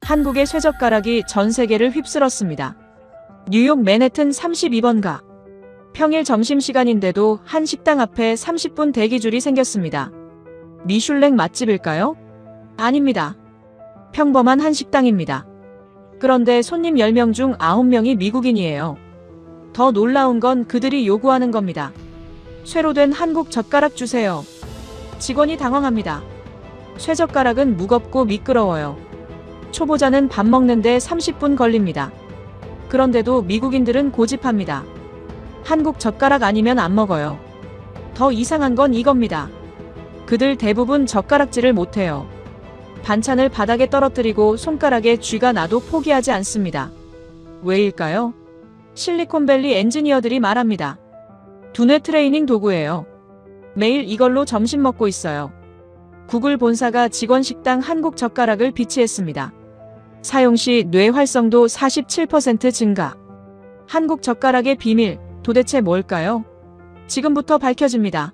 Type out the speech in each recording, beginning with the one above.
한국의 쇠젓가락이 전 세계를 휩쓸었습니다. 뉴욕 맨해튼 32번가. 평일 점심시간인데도 한 식당 앞에 30분 대기줄이 생겼습니다. 미슐랭 맛집일까요? 아닙니다. 평범한 한 식당입니다. 그런데 손님 10명 중 9명이 미국인이에요. 더 놀라운 건 그들이 요구하는 겁니다. 쇠로 된 한국 젓가락 주세요. 직원이 당황합니다. 쇠젓가락은 무겁고 미끄러워요. 초보자는 밥 먹는데 30분 걸립니다. 그런데도 미국인들은 고집합니다. 한국 젓가락 아니면 안 먹어요. 더 이상한 건 이겁니다. 그들 대부분 젓가락질을 못해요. 반찬을 바닥에 떨어뜨리고 손가락에 쥐가 나도 포기하지 않습니다. 왜일까요? 실리콘밸리 엔지니어들이 말합니다. 두뇌 트레이닝 도구예요. 매일 이걸로 점심 먹고 있어요. 구글 본사가 직원 식당 한국 젓가락을 비치했습니다. 사용 시 뇌 활성도 47% 증가. 한국 젓가락의 비밀, 도대체 뭘까요? 지금부터 밝혀집니다.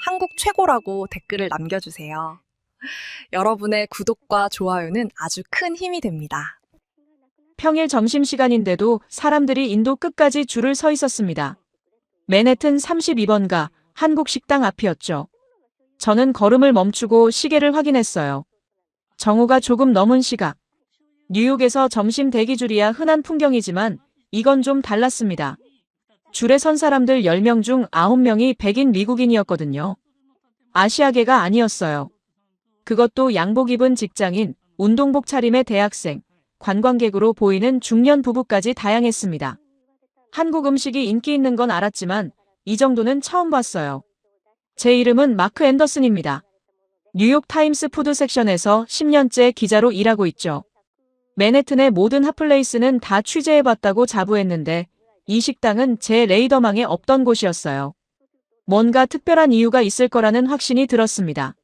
한국 최고라고 댓글을 남겨주세요. 여러분의 구독과 좋아요는 아주 큰 힘이 됩니다. 평일 점심시간인데도 사람들이 인도 끝까지 줄을 서 있었습니다. 맨해튼 32번가 한국 식당 앞이었죠. 저는 걸음을 멈추고 시계를 확인했어요. 정오가 조금 넘은 시각. 뉴욕에서 점심 대기줄이야 흔한 풍경이지만 이건 좀 달랐습니다. 줄에 선 사람들 10명 중 9명이 백인 미국인이었거든요. 아시아계가 아니었어요. 그것도 양복 입은 직장인, 운동복 차림의 대학생, 관광객으로 보이는 중년 부부까지 다양했습니다. 한국 음식이 인기 있는 건 알았지만 이 정도는 처음 봤어요. 제 이름은 마크 앤더슨입니다. 뉴욕 타임스 푸드 섹션에서 10년째 기자로 일하고 있죠. 맨해튼의 모든 핫플레이스는 다 취재해봤다고 자부했는데 이 식당은 제 레이더망에 없던 곳이었어요. 뭔가 특별한 이유가 있을 거라는 확신이 들었습니다.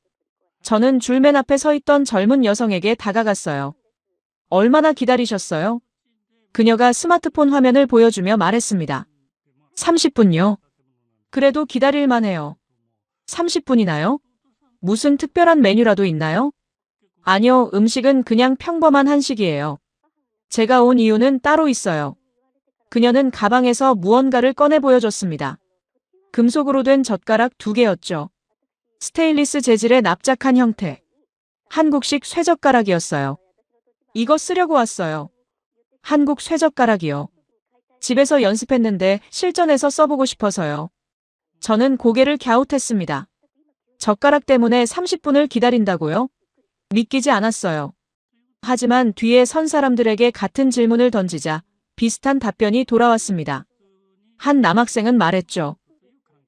저는 줄 맨 앞에 서 있던 젊은 여성에게 다가갔어요. 얼마나 기다리셨어요? 그녀가 스마트폰 화면을 보여주며 말했습니다. 30분요. 그래도 기다릴만 해요. 30분이나요? 무슨 특별한 메뉴라도 있나요? 아니요, 음식은 그냥 평범한 한식이에요. 제가 온 이유는 따로 있어요. 그녀는 가방에서 무언가를 꺼내 보여줬습니다. 금속으로 된 젓가락 2개였죠. 스테인리스 재질의 납작한 형태. 한국식 쇠젓가락이었어요. 이거 쓰려고 왔어요. 한국 쇠젓가락이요. 집에서 연습했는데 실전에서 써보고 싶어서요. 저는 고개를 갸웃했습니다. 젓가락 때문에 30분을 기다린다고요? 믿기지 않았어요. 하지만 뒤에 선 사람들에게 같은 질문을 던지자 비슷한 답변이 돌아왔습니다. 한 남학생은 말했죠.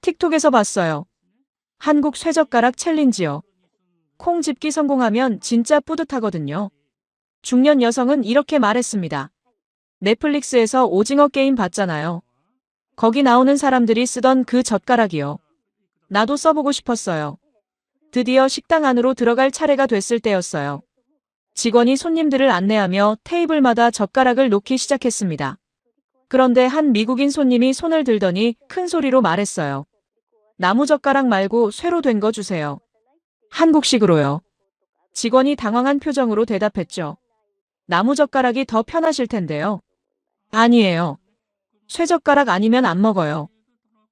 틱톡에서 봤어요. 한국 쇠젓가락 챌린지요. 콩 집기 성공하면 진짜 뿌듯하거든요. 중년 여성은 이렇게 말했습니다. 넷플릭스에서 오징어 게임 봤잖아요. 거기 나오는 사람들이 쓰던 그 젓가락이요. 나도 써보고 싶었어요. 드디어 식당 안으로 들어갈 차례가 됐을 때였어요. 직원이 손님들을 안내하며 테이블마다 젓가락을 놓기 시작했습니다. 그런데 한 미국인 손님이 손을 들더니 큰 소리로 말했어요. 나무젓가락 말고 쇠로 된 거 주세요. 한국식으로요. 직원이 당황한 표정으로 대답했죠. 나무젓가락이 더 편하실 텐데요. 아니에요. 쇠젓가락 아니면 안 먹어요.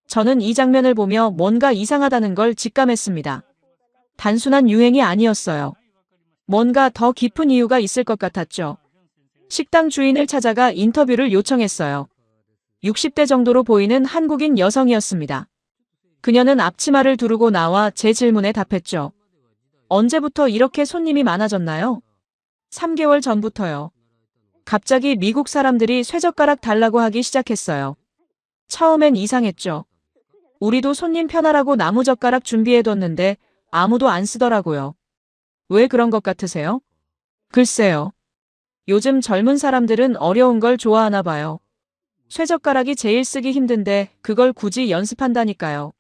저는 이 장면을 보며 뭔가 이상하다는 걸 직감했습니다. 단순한 유행이 아니었어요. 뭔가 더 깊은 이유가 있을 것 같았죠. 식당 주인을 찾아가 인터뷰를 요청했어요. 60대 정도로 보이는 한국인 여성이었습니다. 그녀는 앞치마를 두르고 나와 제 질문에 답했죠. 언제부터 이렇게 손님이 많아졌나요? 3개월 전부터요. 갑자기 미국 사람들이 쇠젓가락 달라고 하기 시작했어요. 처음엔 이상했죠. 우리도 손님 편하라고 나무젓가락 준비해뒀는데 아무도 안 쓰더라고요. 왜 그런 것 같으세요? 글쎄요. 요즘 젊은 사람들은 어려운 걸 좋아하나 봐요. 쇠젓가락이 제일 쓰기 힘든데 그걸 굳이 연습한다니까요.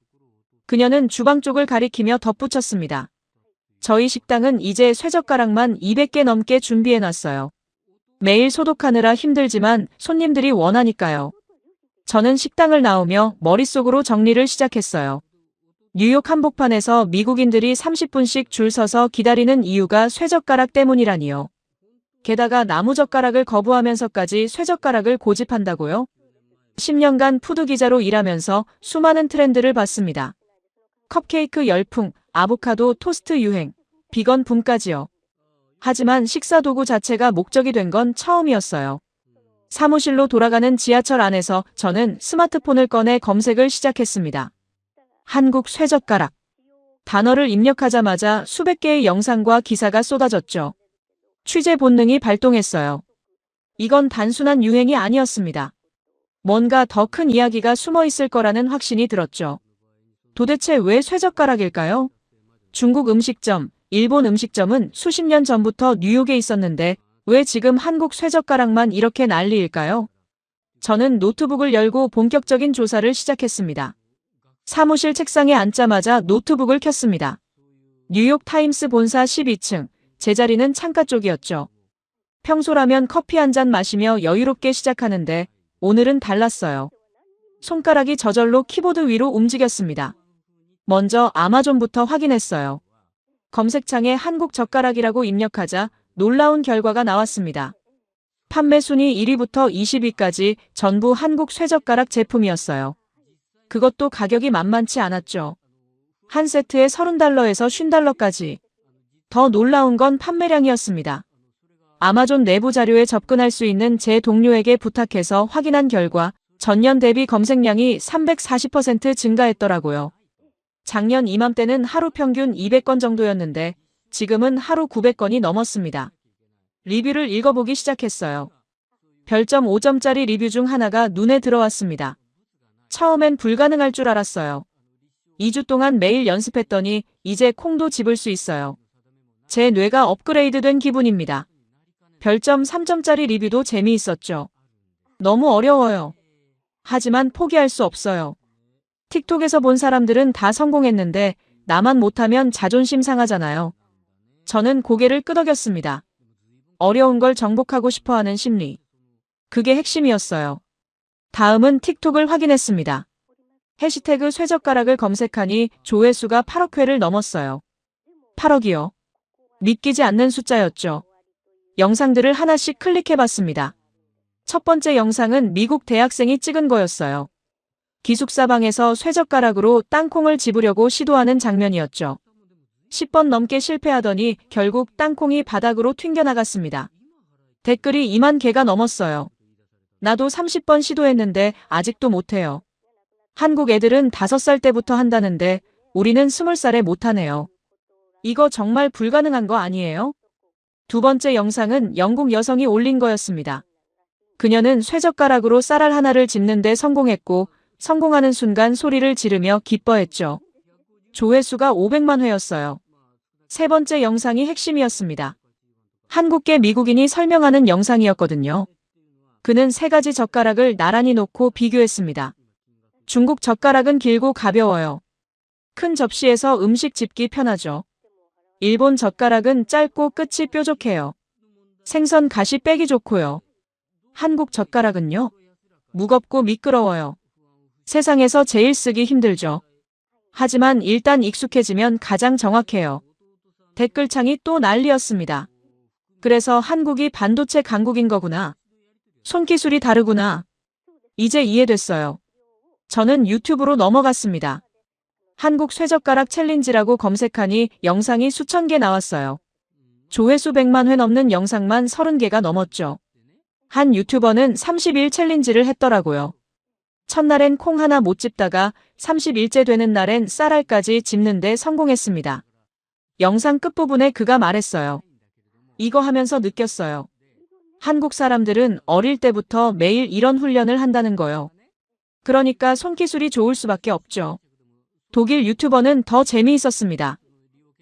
그녀는 주방 쪽을 가리키며 덧붙였습니다. 저희 식당은 이제 쇠젓가락만 200개 넘게 준비해놨어요. 매일 소독하느라 힘들지만 손님들이 원하니까요. 저는 식당을 나오며 머릿속으로 정리를 시작했어요. 뉴욕 한복판에서 미국인들이 30분씩 줄 서서 기다리는 이유가 쇠젓가락 때문이라니요. 게다가 나무젓가락을 거부하면서까지 쇠젓가락을 고집한다고요? 10년간 푸드 기자로 일하면서 수많은 트렌드를 봤습니다. 컵케이크 열풍, 아보카도 토스트 유행, 비건 붐까지요. 하지만 식사 도구 자체가 목적이 된 건 처음이었어요. 사무실로 돌아가는 지하철 안에서 저는 스마트폰을 꺼내 검색을 시작했습니다. 한국 쇠젓가락. 단어를 입력하자마자 수백 개의 영상과 기사가 쏟아졌죠. 취재 본능이 발동했어요. 이건 단순한 유행이 아니었습니다. 뭔가 더 큰 이야기가 숨어 있을 거라는 확신이 들었죠. 도대체 왜 쇠젓가락일까요? 중국 음식점, 일본 음식점은 수십 년 전부터 뉴욕에 있었는데 왜 지금 한국 쇠젓가락만 이렇게 난리일까요? 저는 노트북을 열고 본격적인 조사를 시작했습니다. 사무실 책상에 앉자마자 노트북을 켰습니다. 뉴욕 타임스 본사 12층, 제 자리는 창가 쪽이었죠. 평소라면 커피 한 잔 마시며 여유롭게 시작하는데 오늘은 달랐어요. 손가락이 저절로 키보드 위로 움직였습니다. 먼저 아마존부터 확인했어요. 검색창에 한국 젓가락이라고 입력하자 놀라운 결과가 나왔습니다. 판매 순위 1위부터 20위까지 전부 한국 쇠젓가락 제품이었어요. 그것도 가격이 만만치 않았죠. 한 세트에 $30에서 $50까지. 더 놀라운 건 판매량이었습니다. 아마존 내부 자료에 접근할 수 있는 제 동료에게 부탁해서 확인한 결과 전년 대비 검색량이 340% 증가했더라고요. 작년 이맘때는 하루 평균 200건 정도였는데 지금은 하루 900건이 넘었습니다. 리뷰를 읽어보기 시작했어요. 별점 5점짜리 리뷰 중 하나가 눈에 들어왔습니다. 처음엔 불가능할 줄 알았어요. 2주 동안 매일 연습했더니 이제 콩도 집을 수 있어요. 제 뇌가 업그레이드된 기분입니다. 별점 3점짜리 리뷰도 재미있었죠. 너무 어려워요. 하지만 포기할 수 없어요. 틱톡에서 본 사람들은 다 성공했는데 나만 못하면 자존심 상하잖아요. 저는 고개를 끄덕였습니다. 어려운 걸 정복하고 싶어하는 심리. 그게 핵심이었어요. 다음은 틱톡을 확인했습니다. 해시태그 쇠젓가락을 검색하니 조회수가 8억 회를 넘었어요. 8억이요. 믿기지 않는 숫자였죠. 영상들을 하나씩 클릭해봤습니다. 첫 번째 영상은 미국 대학생이 찍은 거였어요. 기숙사방에서 쇠젓가락으로 땅콩을 집으려고 시도하는 장면이었죠. 10번 넘게 실패하더니 결국 땅콩이 바닥으로 튕겨나갔습니다. 댓글이 2만 개가 넘었어요. 나도 30번 시도했는데 아직도 못해요. 한국 애들은 5살 때부터 한다는데 우리는 20살에 못하네요. 이거 정말 불가능한 거 아니에요? 두 번째 영상은 영국 여성이 올린 거였습니다. 그녀는 쇠젓가락으로 쌀알 하나를 집는데 성공했고 성공하는 순간 소리를 지르며 기뻐했죠. 조회수가 500만 회였어요. 세 번째 영상이 핵심이었습니다. 한국계 미국인이 설명하는 영상이었거든요. 그는 3가지 젓가락을 나란히 놓고 비교했습니다. 중국 젓가락은 길고 가벼워요. 큰 접시에서 음식 집기 편하죠. 일본 젓가락은 짧고 끝이 뾰족해요. 생선 가시 빼기 좋고요. 한국 젓가락은요? 무겁고 미끄러워요. 세상에서 제일 쓰기 힘들죠. 하지만 일단 익숙해지면 가장 정확해요. 댓글창이 또 난리였습니다. 그래서 한국이 반도체 강국인 거구나. 손기술이 다르구나. 이제 이해됐어요. 저는 유튜브로 넘어갔습니다. 한국 쇠젓가락 챌린지라고 검색하니 영상이 수천 개 나왔어요. 조회수 100만 회 넘는 영상만 30개가 넘었죠. 한 유튜버는 30일 챌린지를 했더라고요. 첫날엔 콩 하나 못 집다가 30일째 되는 날엔 쌀알까지 집는데 성공했습니다. 영상 끝부분에 그가 말했어요. 이거 하면서 느꼈어요. 한국 사람들은 어릴 때부터 매일 이런 훈련을 한다는 거요. 그러니까 손기술이 좋을 수밖에 없죠. 독일 유튜버는 더 재미있었습니다.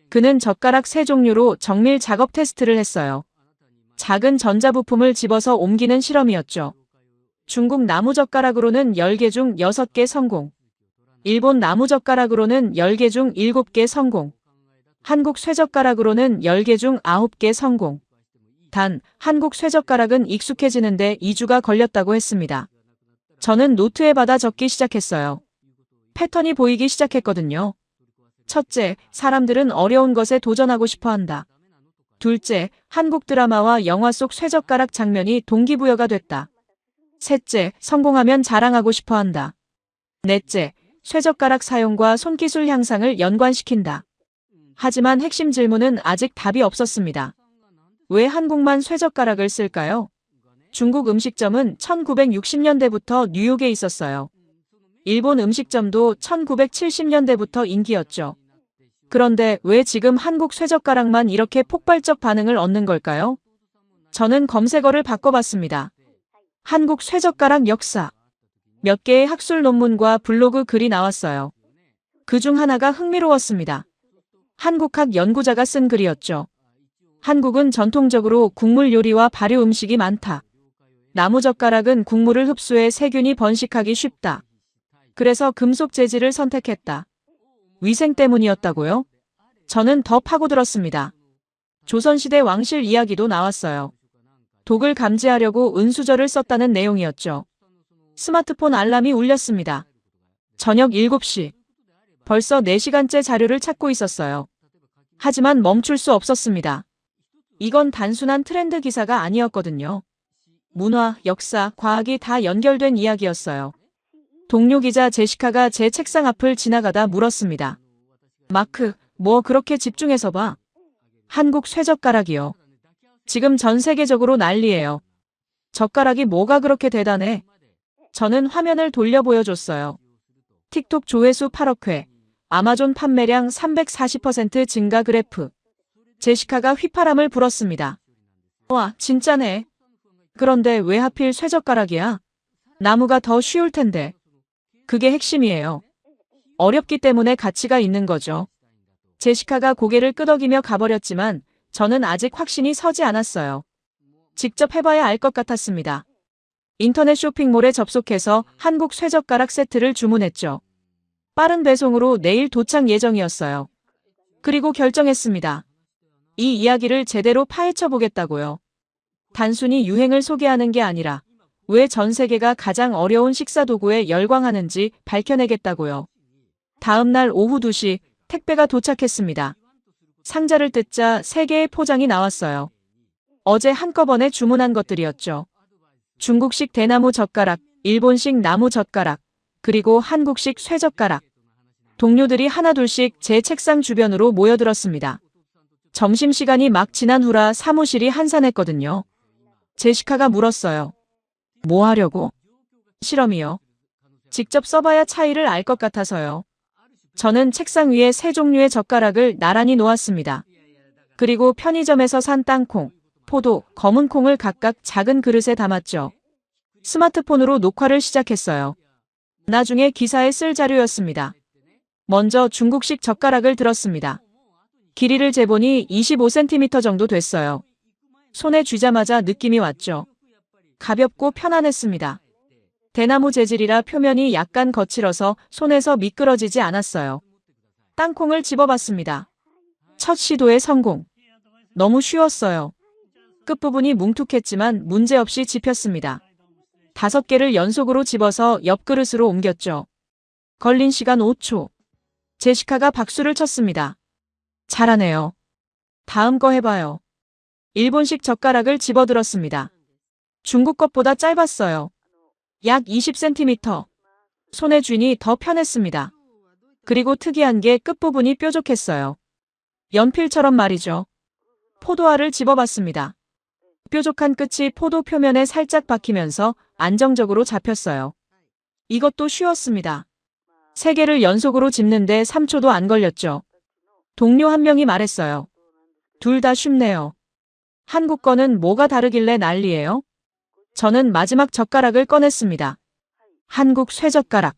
그는 젓가락 3종류로 정밀 작업 테스트를 했어요. 작은 전자부품을 집어서 옮기는 실험이었죠. 중국 나무젓가락으로는 10개 중 6개 성공. 일본 나무젓가락으로는 10개 중 7개 성공. 한국 쇠젓가락으로는 10개 중 9개 성공. 단, 한국 쇠젓가락은 익숙해지는데 2주가 걸렸다고 했습니다. 저는 노트에 받아 적기 시작했어요. 패턴이 보이기 시작했거든요. 첫째, 사람들은 어려운 것에 도전하고 싶어 한다. 둘째, 한국 드라마와 영화 속 쇠젓가락 장면이 동기부여가 됐다. 셋째, 성공하면 자랑하고 싶어 한다. 넷째, 쇠젓가락 사용과 손기술 향상을 연관시킨다. 하지만 핵심 질문은 아직 답이 없었습니다. 왜 한국만 쇠젓가락을 쓸까요? 중국 음식점은 1960년대부터 뉴욕에 있었어요. 일본 음식점도 1970년대부터 인기였죠. 그런데 왜 지금 한국 쇠젓가락만 이렇게 폭발적 반응을 얻는 걸까요? 저는 검색어를 바꿔봤습니다. 한국 쇠젓가락 역사. 몇 개의 학술 논문과 블로그 글이 나왔어요. 그중 하나가 흥미로웠습니다. 한국학 연구자가 쓴 글이었죠. 한국은 전통적으로 국물 요리와 발효 음식이 많다. 나무젓가락은 국물을 흡수해 세균이 번식하기 쉽다. 그래서 금속 재질을 선택했다. 위생 때문이었다고요? 저는 더 파고들었습니다. 조선시대 왕실 이야기도 나왔어요. 독을 감지하려고 은수저를 썼다는 내용이었죠. 스마트폰 알람이 울렸습니다. 저녁 7시. 벌써 4시간째 자료를 찾고 있었어요. 하지만 멈출 수 없었습니다. 이건 단순한 트렌드 기사가 아니었거든요. 문화, 역사, 과학이 다 연결된 이야기였어요. 동료 기자 제시카가 제 책상 앞을 지나가다 물었습니다. 마크, 뭐 그렇게 집중해서 봐? 한국 쇠젓가락이요. 지금 전 세계적으로 난리예요. 젓가락이 뭐가 그렇게 대단해? 저는 화면을 돌려 보여줬어요. 틱톡 조회수 8억 회, 아마존 판매량 340% 증가 그래프. 제시카가 휘파람을 불었습니다. 와, 진짜네. 그런데 왜 하필 쇠젓가락이야? 나무가 더 쉬울 텐데. 그게 핵심이에요. 어렵기 때문에 가치가 있는 거죠. 제시카가 고개를 끄덕이며 가버렸지만 저는 아직 확신이 서지 않았어요. 직접 해봐야 알 것 같았습니다. 인터넷 쇼핑몰에 접속해서 한국 쇠젓가락 세트를 주문했죠. 빠른 배송으로 내일 도착 예정이었어요. 그리고 결정했습니다. 이 이야기를 제대로 파헤쳐 보겠다고요. 단순히 유행을 소개하는 게 아니라 왜 전 세계가 가장 어려운 식사 도구에 열광하는지 밝혀내겠다고요. 다음 날 오후 2시 택배가 도착했습니다. 상자를 뜯자 3개의 포장이 나왔어요. 어제 한꺼번에 주문한 것들이었죠. 중국식 대나무 젓가락, 일본식 나무 젓가락, 그리고 한국식 쇠젓가락. 동료들이 하나둘씩 제 책상 주변으로 모여들었습니다. 점심시간이 막 지난 후라 사무실이 한산했거든요. 제시카가 물었어요. 뭐 하려고? 실험이요. 직접 써봐야 차이를 알 것 같아서요. 저는 책상 위에 3종류의 젓가락을 나란히 놓았습니다. 그리고 편의점에서 산 땅콩, 포도, 검은 콩을 각각 작은 그릇에 담았죠. 스마트폰으로 녹화를 시작했어요. 나중에 기사에 쓸 자료였습니다. 먼저 중국식 젓가락을 들었습니다. 길이를 재보니 25cm 정도 됐어요. 손에 쥐자마자 느낌이 왔죠. 가볍고 편안했습니다. 대나무 재질이라 표면이 약간 거칠어서 손에서 미끄러지지 않았어요. 땅콩을 집어봤습니다. 첫 시도에 성공. 너무 쉬웠어요. 끝부분이 뭉툭했지만 문제없이 집혔습니다. 5개를 연속으로 집어서 옆 그릇으로 옮겼죠. 걸린 시간 5초. 제시카가 박수를 쳤습니다. 잘하네요. 다음 거 해봐요. 일본식 젓가락을 집어들었습니다. 중국 것보다 짧았어요. 약 20cm. 손에 쥐니 더 편했습니다. 그리고 특이한 게 끝부분이 뾰족했어요. 연필처럼 말이죠. 포도알을 집어봤습니다. 뾰족한 끝이 포도 표면에 살짝 박히면서 안정적으로 잡혔어요. 이것도 쉬웠습니다. 3개를 연속으로 집는데 3초도 안 걸렸죠. 동료 한 명이 말했어요. 둘 다 쉽네요. 한국 거는 뭐가 다르길래 난리예요? 저는 마지막 젓가락을 꺼냈습니다. 한국 쇠젓가락.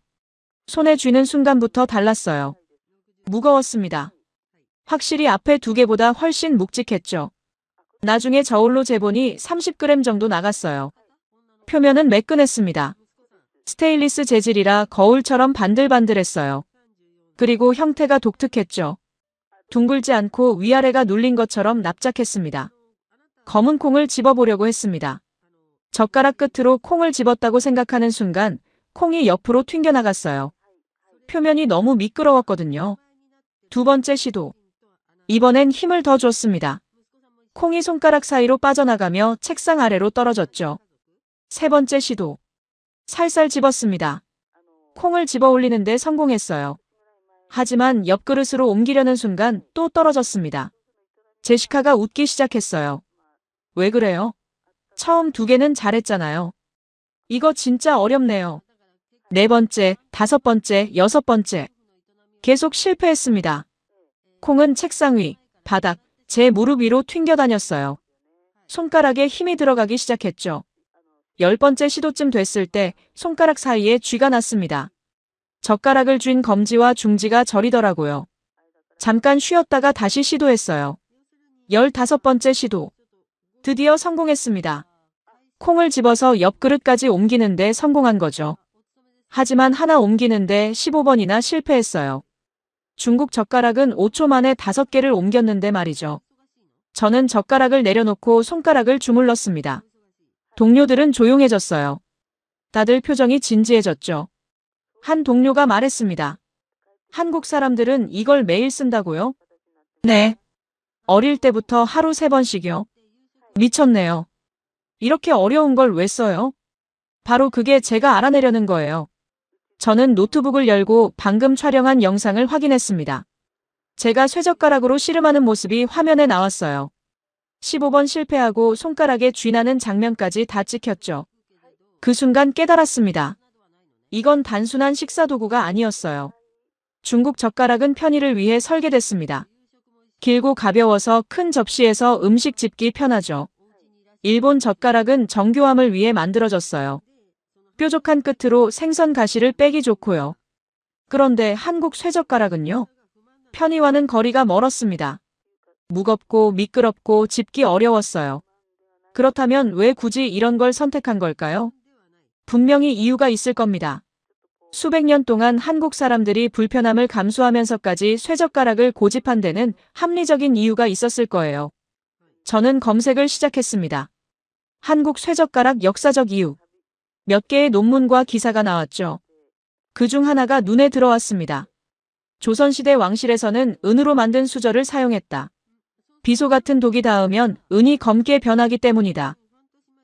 손에 쥐는 순간부터 달랐어요. 무거웠습니다. 확실히 앞에 2개보다 훨씬 묵직했죠. 나중에 저울로 재보니 30g 정도 나갔어요. 표면은 매끈했습니다. 스테인리스 재질이라 거울처럼 반들반들했어요. 그리고 형태가 독특했죠. 둥글지 않고 위아래가 눌린 것처럼 납작했습니다. 검은 콩을 집어보려고 했습니다. 젓가락 끝으로 콩을 집었다고 생각하는 순간 콩이 옆으로 튕겨나갔어요. 표면이 너무 미끄러웠거든요. 2번째 시도. 이번엔 힘을 더 줬습니다. 콩이 손가락 사이로 빠져나가며 책상 아래로 떨어졌죠. 세 번째 시도. 살살 집었습니다. 콩을 집어 올리는데 성공했어요. 하지만 옆그릇으로 옮기려는 순간 또 떨어졌습니다. 제시카가 웃기 시작했어요. 왜 그래요? 처음 2개는 잘했잖아요. 이거 진짜 어렵네요. 4번째, 5번째, 6번째. 계속 실패했습니다. 콩은 책상 위, 바닥, 제 무릎 위로 튕겨 다녔어요. 손가락에 힘이 들어가기 시작했죠. 10번째 시도쯤 됐을 때 손가락 사이에 쥐가 났습니다. 젓가락을 쥔 검지와 중지가 저리더라고요. 잠깐 쉬었다가 다시 시도했어요. 15번째 시도. 드디어 성공했습니다. 콩을 집어서 옆 그릇까지 옮기는데 성공한 거죠. 하지만 하나 옮기는데 15번이나 실패했어요. 중국 젓가락은 5초 만에 5개를 옮겼는데 말이죠. 저는 젓가락을 내려놓고 손가락을 주물렀습니다. 동료들은 조용해졌어요. 다들 표정이 진지해졌죠. 한 동료가 말했습니다. 한국 사람들은 이걸 매일 쓴다고요? 네. 어릴 때부터 하루 3번씩요. 미쳤네요. 이렇게 어려운 걸 왜 써요? 바로 그게 제가 알아내려는 거예요. 저는 노트북을 열고 방금 촬영한 영상을 확인했습니다. 제가 쇠젓가락으로 씨름하는 모습이 화면에 나왔어요. 15번 실패하고 손가락에 쥐나는 장면까지 다 찍혔죠. 그 순간 깨달았습니다. 이건 단순한 식사 도구가 아니었어요. 중국 젓가락은 편의를 위해 설계됐습니다. 길고 가벼워서 큰 접시에서 음식 집기 편하죠. 일본 젓가락은 정교함을 위해 만들어졌어요. 뾰족한 끝으로 생선 가시를 빼기 좋고요. 그런데 한국 쇠젓가락은요? 편의와는 거리가 멀었습니다. 무겁고 미끄럽고 집기 어려웠어요. 그렇다면 왜 굳이 이런 걸 선택한 걸까요? 분명히 이유가 있을 겁니다. 수백 년 동안 한국 사람들이 불편함을 감수하면서까지 쇠젓가락을 고집한 데는 합리적인 이유가 있었을 거예요. 저는 검색을 시작했습니다. 한국 쇠젓가락 역사적 이유. 몇 개의 논문과 기사가 나왔죠. 그중 하나가 눈에 들어왔습니다. 조선시대 왕실에서는 은으로 만든 수저를 사용했다. 비소 같은 독이 닿으면 은이 검게 변하기 때문이다.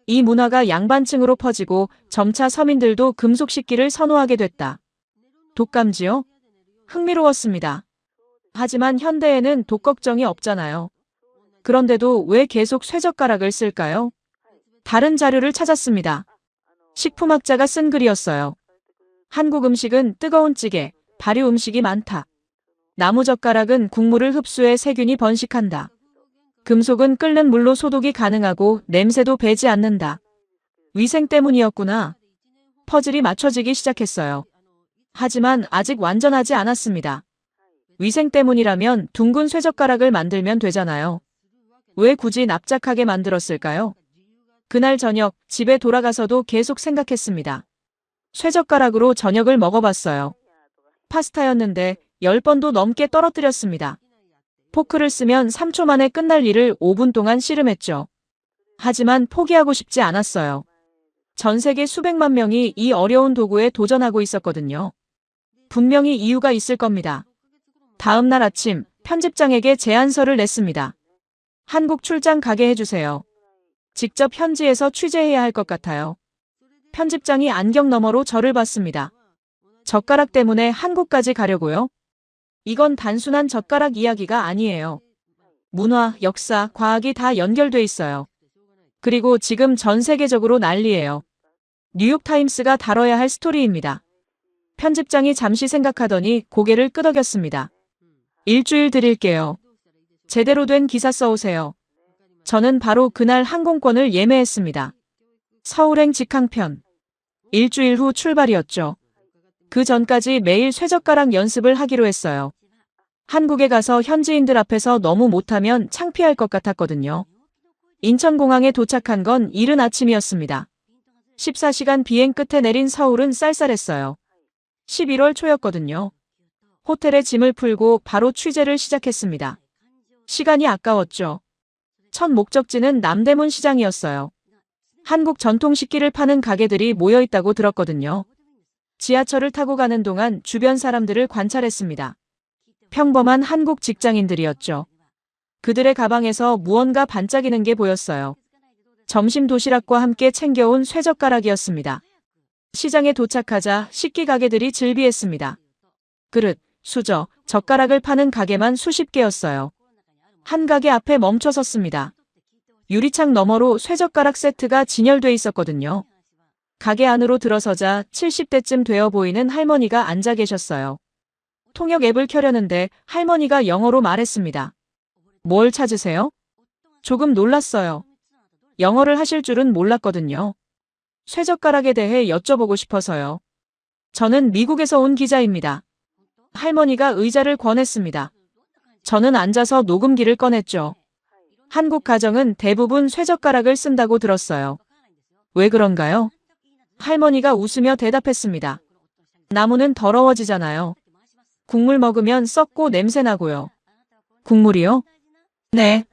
이 문화가 양반층으로 퍼지고 점차 서민들도 금속 식기를 선호하게 됐다. 독감지요? 흥미로웠습니다. 하지만 현대에는 독 걱정이 없잖아요. 그런데도 왜 계속 쇠젓가락을 쓸까요? 다른 자료를 찾았습니다. 식품학자가 쓴 글이었어요. 한국 음식은 뜨거운 찌개, 발효 음식이 많다. 나무젓가락은 국물을 흡수해 세균이 번식한다. 금속은 끓는 물로 소독이 가능하고 냄새도 배지 않는다. 위생 때문이었구나. 퍼즐이 맞춰지기 시작했어요. 하지만 아직 완전하지 않았습니다. 위생 때문이라면 둥근 쇠젓가락을 만들면 되잖아요. 왜 굳이 납작하게 만들었을까요? 그날 저녁 집에 돌아가서도 계속 생각했습니다. 쇠젓가락으로 저녁을 먹어봤어요. 파스타였는데 10번도 넘게 떨어뜨렸습니다. 포크를 쓰면 3초 만에 끝날 일을 5분 동안 씨름했죠. 하지만 포기하고 싶지 않았어요. 전 세계 수백만 명이 이 어려운 도구에 도전하고 있었거든요. 분명히 이유가 있을 겁니다. 다음 날 아침 편집장에게 제안서를 냈습니다. 한국 출장 가게 해주세요. 직접 현지에서 취재해야 할 것 같아요. 편집장이 안경 너머로 저를 봤습니다. 젓가락 때문에 한국까지 가려고요? 이건 단순한 젓가락 이야기가 아니에요. 문화, 역사, 과학이 다 연결돼 있어요. 그리고 지금 전 세계적으로 난리예요. 뉴욕타임스가 다뤄야 할 스토리입니다. 편집장이 잠시 생각하더니 고개를 끄덕였습니다. 일주일 드릴게요. 제대로 된 기사 써오세요. 저는 바로 그날 항공권을 예매했습니다. 서울행 직항편. 일주일 후 출발이었죠. 그 전까지 매일 쇠젓가락 연습을 하기로 했어요. 한국에 가서 현지인들 앞에서 너무 못하면 창피할 것 같았거든요. 인천공항에 도착한 건 이른 아침이었습니다. 14시간 비행 끝에 내린 서울은 쌀쌀했어요. 11월 초였거든요. 호텔에 짐을 풀고 바로 취재를 시작했습니다. 시간이 아까웠죠. 첫 목적지는 남대문 시장이었어요. 한국 전통 식기를 파는 가게들이 모여있다고 들었거든요. 지하철을 타고 가는 동안 주변 사람들을 관찰했습니다. 평범한 한국 직장인들이었죠. 그들의 가방에서 무언가 반짝이는 게 보였어요. 점심 도시락과 함께 챙겨온 쇠젓가락이었습니다. 시장에 도착하자 식기 가게들이 즐비했습니다. 그릇, 수저, 젓가락을 파는 가게만 수십 개였어요. 한 가게 앞에 멈춰 섰습니다. 유리창 너머로 쇠젓가락 세트가 진열돼 있었거든요. 가게 안으로 들어서자 70대쯤 되어 보이는 할머니가 앉아 계셨어요. 통역 앱을 켜려는데 할머니가 영어로 말했습니다. 뭘 찾으세요? 조금 놀랐어요. 영어를 하실 줄은 몰랐거든요. 쇠젓가락에 대해 여쭤보고 싶어서요. 저는 미국에서 온 기자입니다. 할머니가 의자를 권했습니다. 저는 앉아서 녹음기를 꺼냈죠. 한국 가정은 대부분 쇠젓가락을 쓴다고 들었어요. 왜 그런가요? 할머니가 웃으며 대답했습니다. 나무는 더러워지잖아요. 국물 먹으면 썩고 냄새나고요. 국물이요? 네.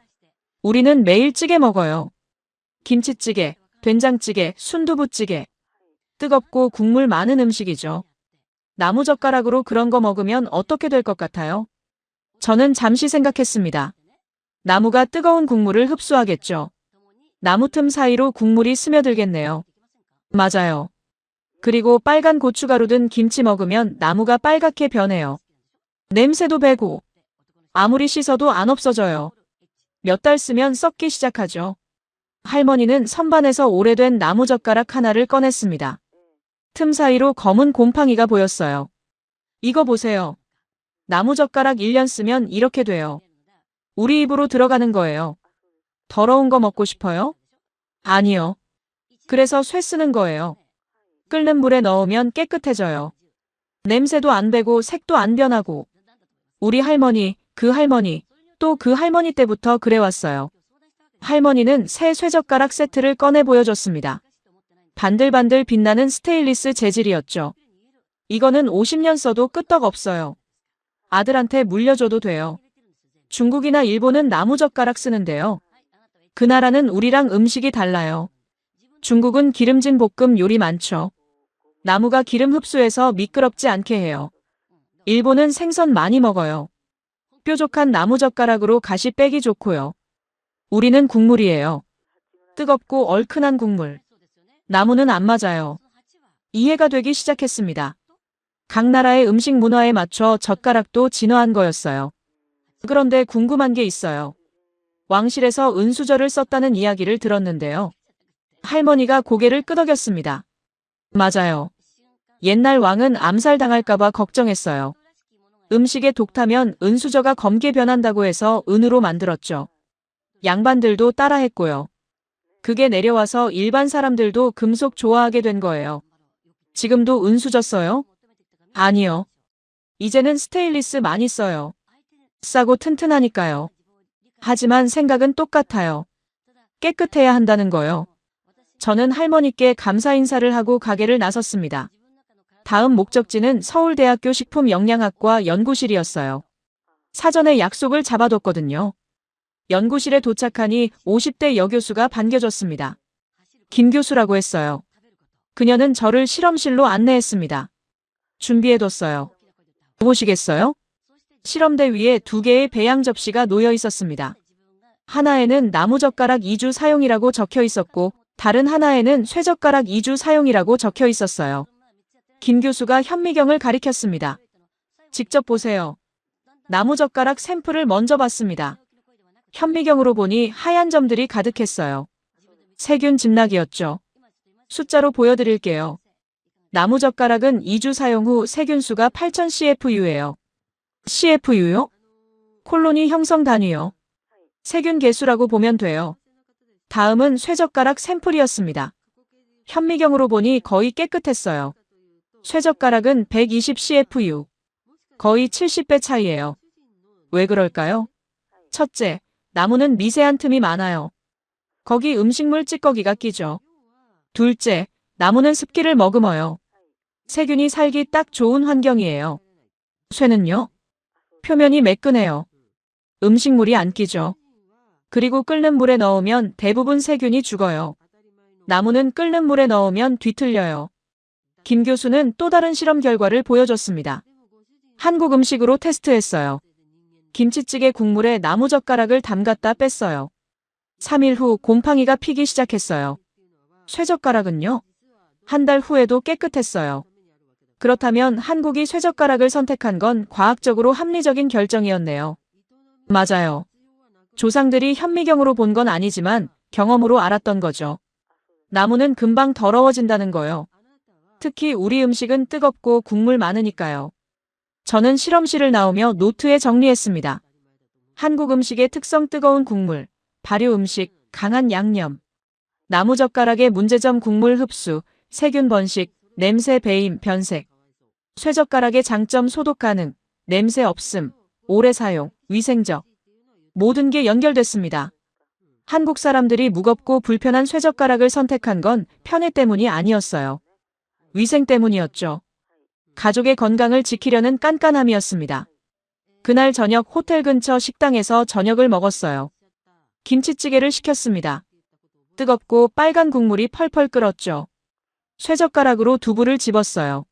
우리는 매일 찌개 먹어요. 김치찌개, 된장찌개, 순두부찌개. 뜨겁고 국물 많은 음식이죠. 나무젓가락으로 그런 거 먹으면 어떻게 될 것 같아요? 저는 잠시 생각했습니다. 나무가 뜨거운 국물을 흡수하겠죠. 나무 틈 사이로 국물이 스며들겠네요. 맞아요. 그리고 빨간 고춧가루 든 김치 먹으면 나무가 빨갛게 변해요. 냄새도 배고. 아무리 씻어도 안 없어져요. 몇 달 쓰면 썩기 시작하죠. 할머니는 선반에서 오래된 나무젓가락 하나를 꺼냈습니다. 틈 사이로 검은 곰팡이가 보였어요. 이거 보세요. 나무젓가락 1년 쓰면 이렇게 돼요. 우리 입으로 들어가는 거예요. 더러운 거 먹고 싶어요? 아니요. 그래서 쇠 쓰는 거예요. 끓는 물에 넣으면 깨끗해져요. 냄새도 안 배고 색도 안 변하고. 우리 할머니, 그 할머니, 또 그 할머니 때부터 그래왔어요. 할머니는 새 쇠젓가락 세트를 꺼내 보여줬습니다. 반들반들 빛나는 스테인리스 재질이었죠. 이거는 50년 써도 끄떡없어요. 아들한테 물려줘도 돼요. 중국이나 일본은 나무젓가락 쓰는데요. 그 나라는 우리랑 음식이 달라요. 중국은 기름진 볶음 요리 많죠. 나무가 기름 흡수해서 미끄럽지 않게 해요. 일본은 생선 많이 먹어요. 뾰족한 나무젓가락으로 가시 빼기 좋고요. 우리는 국물이에요. 뜨겁고 얼큰한 국물. 나무는 안 맞아요. 이해가 되기 시작했습니다. 각 나라의 음식 문화에 맞춰 젓가락도 진화한 거였어요. 그런데 궁금한 게 있어요. 왕실에서 은수저를 썼다는 이야기를 들었는데요. 할머니가 고개를 끄덕였습니다. 맞아요. 옛날 왕은 암살당할까봐 걱정했어요. 음식에 독 타면 은수저가 검게 변한다고 해서 은으로 만들었죠. 양반들도 따라했고요. 그게 내려와서 일반 사람들도 금속 좋아하게 된 거예요. 지금도 은수저 써요? 아니요. 이제는 스테인리스 많이 써요. 싸고 튼튼하니까요. 하지만 생각은 똑같아요. 깨끗해야 한다는 거요. 저는 할머니께 감사 인사를 하고 가게를 나섰습니다. 다음 목적지는 서울대학교 식품영양학과 연구실이었어요. 사전에 약속을 잡아뒀거든요. 연구실에 도착하니 50대 여교수가 반겨줬습니다. 김 교수라고 했어요. 그녀는 저를 실험실로 안내했습니다. 준비해뒀어요. 보시겠어요? 실험대 위에 2개의 배양 접시가 놓여 있었습니다. 하나에는 나무젓가락 2주 사용이라고 적혀 있었고 다른 하나에는 쇠젓가락 2주 사용이라고 적혀 있었어요. 김 교수가 현미경을 가리켰습니다. 직접 보세요. 나무젓가락 샘플을 먼저 봤습니다. 현미경으로 보니 하얀 점들이 가득했어요. 세균 집락이었죠. 숫자로 보여드릴게요. 나무젓가락은 2주 사용 후 세균수가 8000 CFU예요. CFU요? 콜로니 형성 단위요. 세균 개수라고 보면 돼요. 다음은 쇠젓가락 샘플이었습니다. 현미경으로 보니 거의 깨끗했어요. 쇠젓가락은 120 CFU. 거의 70배 차이예요. 왜 그럴까요? 첫째, 나무는 미세한 틈이 많아요. 거기 음식물 찌꺼기가 끼죠. 둘째, 나무는 습기를 머금어요. 세균이 살기 딱 좋은 환경이에요. 쇠는요? 표면이 매끈해요. 음식물이 안 끼죠. 그리고 끓는 물에 넣으면 대부분 세균이 죽어요. 나무는 끓는 물에 넣으면 뒤틀려요. 김 교수는 또 다른 실험 결과를 보여줬습니다. 한국 음식으로 테스트했어요. 김치찌개 국물에 나무젓가락을 담갔다 뺐어요. 3일 후 곰팡이가 피기 시작했어요. 쇠젓가락은요? 한 달 후에도 깨끗했어요. 그렇다면 한국이 쇠젓가락을 선택한 건 과학적으로 합리적인 결정이었네요. 맞아요. 조상들이 현미경으로 본 건 아니지만 경험으로 알았던 거죠. 나무는 금방 더러워진다는 거요. 특히 우리 음식은 뜨겁고 국물 많으니까요. 저는 실험실을 나오며 노트에 정리했습니다. 한국 음식의 특성 뜨거운 국물, 발효 음식, 강한 양념. 나무젓가락의 문제점 국물 흡수, 세균 번식, 냄새 배임, 변색. 쇠젓가락의 장점 소독 가능, 냄새 없음, 오래 사용, 위생적. 모든 게 연결됐습니다. 한국 사람들이 무겁고 불편한 쇠젓가락을 선택한 건 편의 때문이 아니었어요. 위생 때문이었죠. 가족의 건강을 지키려는 깐깐함이었습니다. 그날 저녁 호텔 근처 식당에서 저녁을 먹었어요. 김치찌개를 시켰습니다. 뜨겁고 빨간 국물이 펄펄 끓었죠. 쇠젓가락으로 두부를 집었어요.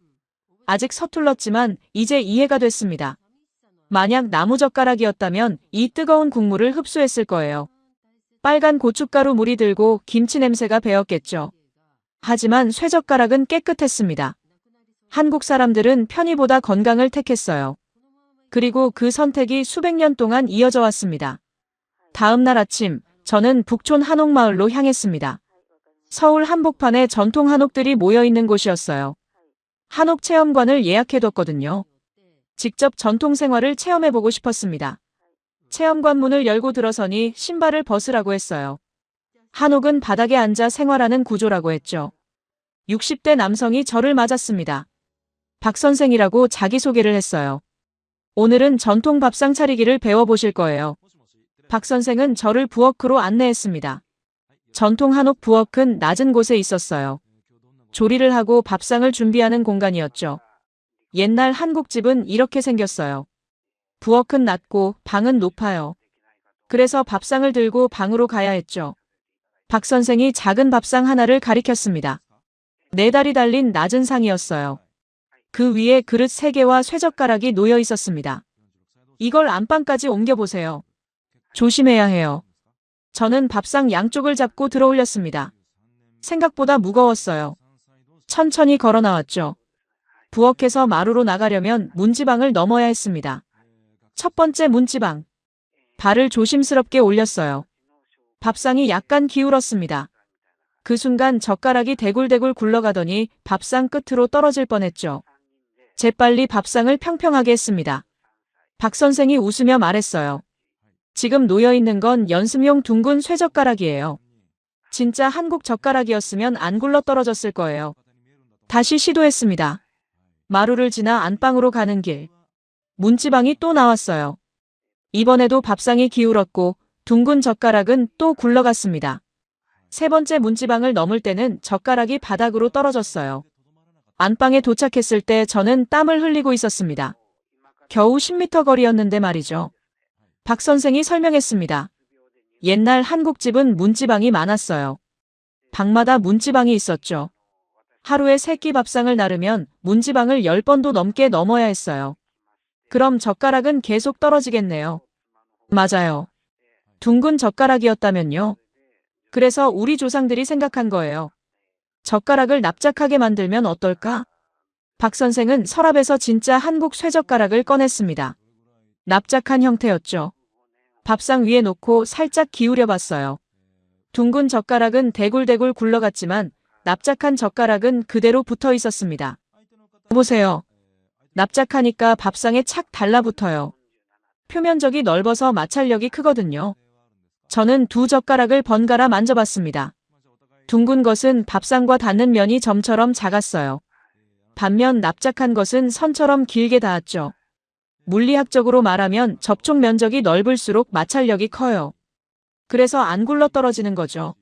아직 서툴렀지만 이제 이해가 됐습니다. 만약 나무젓가락이었다면 이 뜨거운 국물을 흡수했을 거예요. 빨간 고춧가루 물이 들고 김치 냄새가 배었겠죠. 하지만 쇠젓가락은 깨끗했습니다. 한국 사람들은 편의보다 건강을 택했어요. 그리고 그 선택이 수백 년 동안 이어져 왔습니다. 다음 날 아침, 저는 북촌 한옥마을로 향했습니다. 서울 한복판에 전통 한옥들이 모여있는 곳이었어요. 한옥 체험관을 예약해뒀거든요. 직접 전통 생활을 체험해보고 싶었습니다. 체험관 문을 열고 들어서니 신발을 벗으라고 했어요. 한옥은 바닥에 앉아 생활하는 구조라고 했죠. 60대 남성이 저를 맞았습니다. 박 선생이라고 자기소개를 했어요. 오늘은 전통 밥상 차리기를 배워보실 거예요. 박 선생은 저를 부엌으로 안내했습니다. 전통 한옥 부엌은 낮은 곳에 있었어요. 조리를 하고 밥상을 준비하는 공간이었죠. 옛날 한국집은 이렇게 생겼어요. 부엌은 낮고 방은 높아요. 그래서 밥상을 들고 방으로 가야 했죠. 박 선생이 작은 밥상 하나를 가리켰습니다. 4다리 달린 낮은 상이었어요. 그 위에 그릇 3개와 쇠젓가락이 놓여 있었습니다. 이걸 안방까지 옮겨보세요. 조심해야 해요. 저는 밥상 양쪽을 잡고 들어 올렸습니다. 생각보다 무거웠어요. 천천히 걸어 나왔죠. 부엌에서 마루로 나가려면 문지방을 넘어야 했습니다. 첫 번째 문지방. 발을 조심스럽게 올렸어요. 밥상이 약간 기울었습니다. 그 순간 젓가락이 대굴대굴 굴러가더니 밥상 끝으로 떨어질 뻔했죠. 재빨리 밥상을 평평하게 했습니다. 박 선생이 웃으며 말했어요. 지금 놓여있는 건 연습용 둥근 쇠젓가락이에요. 진짜 한국 젓가락이었으면 안 굴러 떨어졌을 거예요. 다시 시도했습니다. 마루를 지나 안방으로 가는 길. 문지방이 또 나왔어요. 이번에도 밥상이 기울었고 둥근 젓가락은 또 굴러갔습니다. 3번째 문지방을 넘을 때는 젓가락이 바닥으로 떨어졌어요. 안방에 도착했을 때 저는 땀을 흘리고 있었습니다. 겨우 10m 거리였는데 말이죠. 박 선생이 설명했습니다. 옛날 한국집은 문지방이 많았어요. 방마다 문지방이 있었죠. 하루에 3끼 밥상을 나르면 문지방을 10번도 넘게 넘어야 했어요. 그럼 젓가락은 계속 떨어지겠네요. 맞아요. 둥근 젓가락이었다면요. 그래서 우리 조상들이 생각한 거예요. 젓가락을 납작하게 만들면 어떨까? 박 선생은 서랍에서 진짜 한국 쇠젓가락을 꺼냈습니다. 납작한 형태였죠. 밥상 위에 놓고 살짝 기울여 봤어요. 둥근 젓가락은 대굴대굴 굴러갔지만 납작한 젓가락은 그대로 붙어 있었습니다. 보세요. 납작하니까 밥상에 착 달라붙어요. 표면적이 넓어서 마찰력이 크거든요. 저는 2 젓가락을 번갈아 만져봤습니다. 둥근 것은 밥상과 닿는 면이 점처럼 작았어요. 반면 납작한 것은 선처럼 길게 닿았죠. 물리학적으로 말하면 접촉 면적이 넓을수록 마찰력이 커요. 그래서 안 굴러 떨어지는 거죠.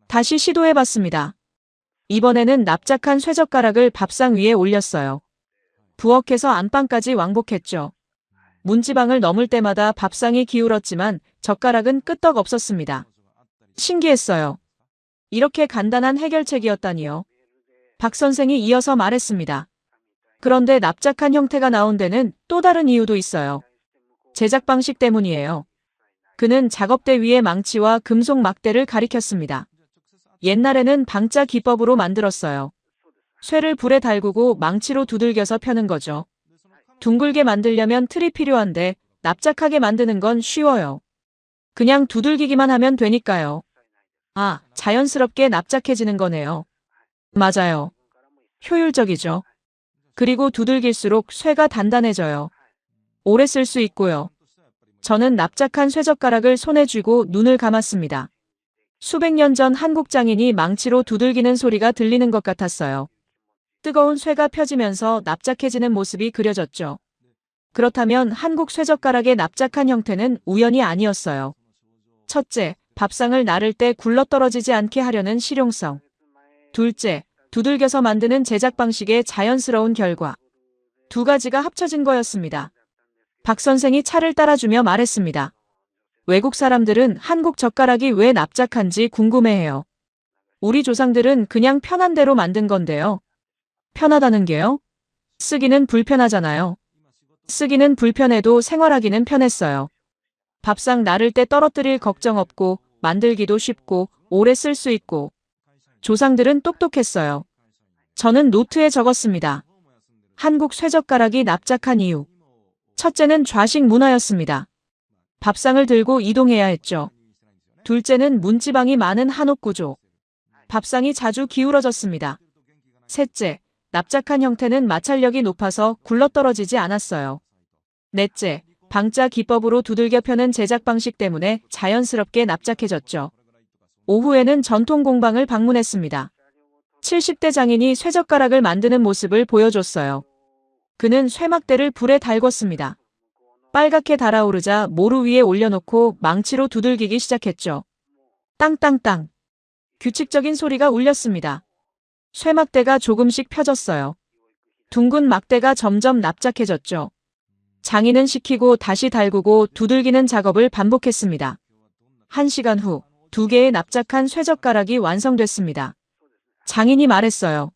다시 시도해봤습니다. 이번에는 납작한 쇠젓가락을 밥상 위에 올렸어요. 부엌에서 안방까지 왕복했죠. 문지방을 넘을 때마다 밥상이 기울었지만 젓가락은 끄떡 없었습니다. 신기했어요. 이렇게 간단한 해결책이었다니요. 박 선생이 이어서 말했습니다. 그런데 납작한 형태가 나온 데는 또 다른 이유도 있어요. 제작 방식 때문이에요. 그는 작업대 위에 망치와 금속 막대를 가리켰습니다. 옛날에는 방짜 기법으로 만들었어요. 쇠를 불에 달구고 망치로 두들겨서 펴는 거죠. 둥글게 만들려면 틀이 필요한데 납작하게 만드는 건 쉬워요. 그냥 두들기기만 하면 되니까요. 아, 자연스럽게 납작해지는 거네요. 맞아요. 효율적이죠. 그리고 두들길수록 쇠가 단단해져요. 오래 쓸 수 있고요. 저는 납작한 쇠젓가락을 손에 쥐고 눈을 감았습니다. 수백 년 전 한국 장인이 망치로 두들기는 소리가 들리는 것 같았어요. 뜨거운 쇠가 펴지면서 납작해지는 모습이 그려졌죠. 그렇다면 한국 쇠젓가락의 납작한 형태는 우연이 아니었어요. 첫째, 밥상을 나를 때 굴러떨어지지 않게 하려는 실용성. 둘째, 두들겨서 만드는 제작 방식의 자연스러운 결과. 두 가지가 합쳐진 거였습니다. 박 선생이 차를 따라주며 말했습니다. 외국 사람들은 한국 젓가락이 왜 납작한지 궁금해해요. 우리 조상들은 그냥 편한 대로 만든 건데요. 편하다는 게요? 쓰기는 불편하잖아요. 쓰기는 불편해도 생활하기는 편했어요. 밥상 나를 때 떨어뜨릴 걱정 없고 만들기도 쉽고 오래 쓸 수 있고. 조상들은 똑똑했어요. 저는 노트에 적었습니다. 한국 쇠젓가락이 납작한 이유. 첫째는 좌식 문화였습니다. 밥상을 들고 이동해야 했죠. 둘째는 문지방이 많은 한옥 구조. 밥상이 자주 기울어졌습니다. 셋째, 납작한 형태는 마찰력이 높아서 굴러떨어지지 않았어요. 넷째, 방짜 기법으로 두들겨 펴는 제작 방식 때문에 자연스럽게 납작해졌죠. 오후에는 전통 공방을 방문했습니다. 70대 장인이 쇠젓가락을 만드는 모습을 보여줬어요. 그는 쇠막대를 불에 달궜습니다. 빨갛게 달아오르자 모루 위에 올려놓고 망치로 두들기기 시작했죠. 땅땅땅. 규칙적인 소리가 울렸습니다. 쇠막대가 조금씩 펴졌어요. 둥근 막대가 점점 납작해졌죠. 장인은 식히고 다시 달구고 두들기는 작업을 반복했습니다. 1시간 후, 2개의 납작한 쇠젓가락이 완성됐습니다. 장인이 말했어요.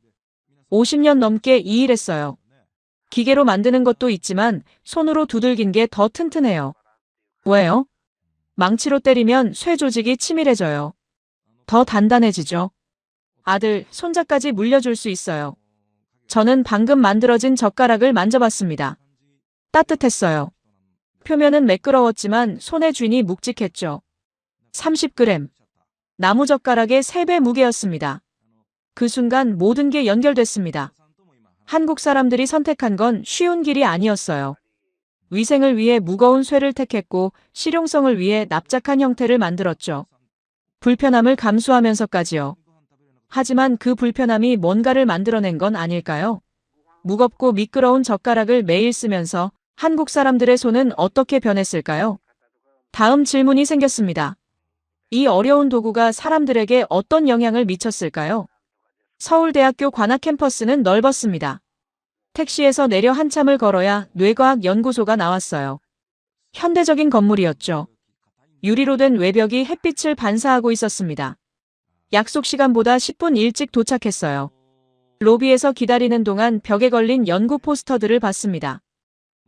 50년 넘게 이 일했어요. 기계로 만드는 것도 있지만 손으로 두들긴 게 더 튼튼해요. 왜요? 망치로 때리면 쇠 조직이 치밀해져요. 더 단단해지죠. 아들, 손자까지 물려줄 수 있어요. 저는 방금 만들어진 젓가락을 만져봤습니다. 따뜻했어요. 표면은 매끄러웠지만 손에 쥐니 묵직했죠. 30g. 나무 젓가락의 3배 무게였습니다. 그 순간 모든 게 연결됐습니다. 한국 사람들이 선택한 건 쉬운 길이 아니었어요. 위생을 위해 무거운 쇠를 택했고 실용성을 위해 납작한 형태를 만들었죠. 불편함을 감수하면서까지요. 하지만 그 불편함이 뭔가를 만들어낸 건 아닐까요? 무겁고 미끄러운 젓가락을 매일 쓰면서 한국 사람들의 손은 어떻게 변했을까요? 다음 질문이 생겼습니다. 이 어려운 도구가 사람들에게 어떤 영향을 미쳤을까요? 서울대학교 관악 캠퍼스는 넓었습니다. 택시에서 내려 한참을 걸어야 뇌과학 연구소가 나왔어요. 현대적인 건물이었죠. 유리로 된 외벽이 햇빛을 반사하고 있었습니다. 약속 시간보다 10분 일찍 도착했어요. 로비에서 기다리는 동안 벽에 걸린 연구 포스터들을 봤습니다.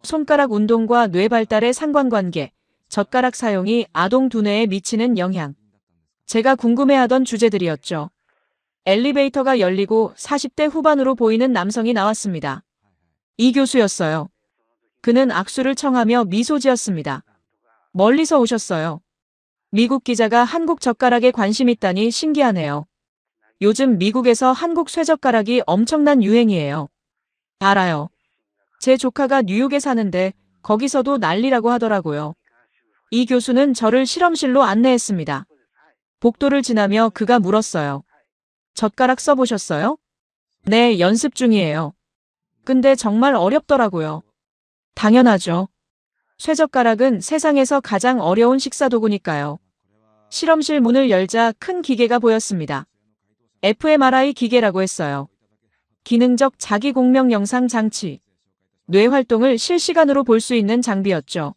손가락 운동과 뇌 발달의 상관관계, 젓가락 사용이 아동 두뇌에 미치는 영향. 제가 궁금해하던 주제들이었죠. 엘리베이터가 열리고 40대 후반으로 보이는 남성이 나왔습니다. 이 교수였어요. 그는 악수를 청하며 미소 지었습니다. 멀리서 오셨어요. 미국 기자가 한국 젓가락에 관심 있다니 신기하네요. 요즘 미국에서 한국 쇠젓가락이 엄청난 유행이에요. 알아요. 제 조카가 뉴욕에 사는데 거기서도 난리라고 하더라고요. 이 교수는 저를 실험실로 안내했습니다. 복도를 지나며 그가 물었어요. 젓가락 써보셨어요? 네, 연습 중이에요. 근데 정말 어렵더라고요. 당연하죠. 쇠젓가락은 세상에서 가장 어려운 식사도구니까요. 실험실 문을 열자 큰 기계가 보였습니다. fMRI 기계라고 했어요. 기능적 자기공명 영상 장치. 뇌 활동을 실시간으로 볼 수 있는 장비였죠.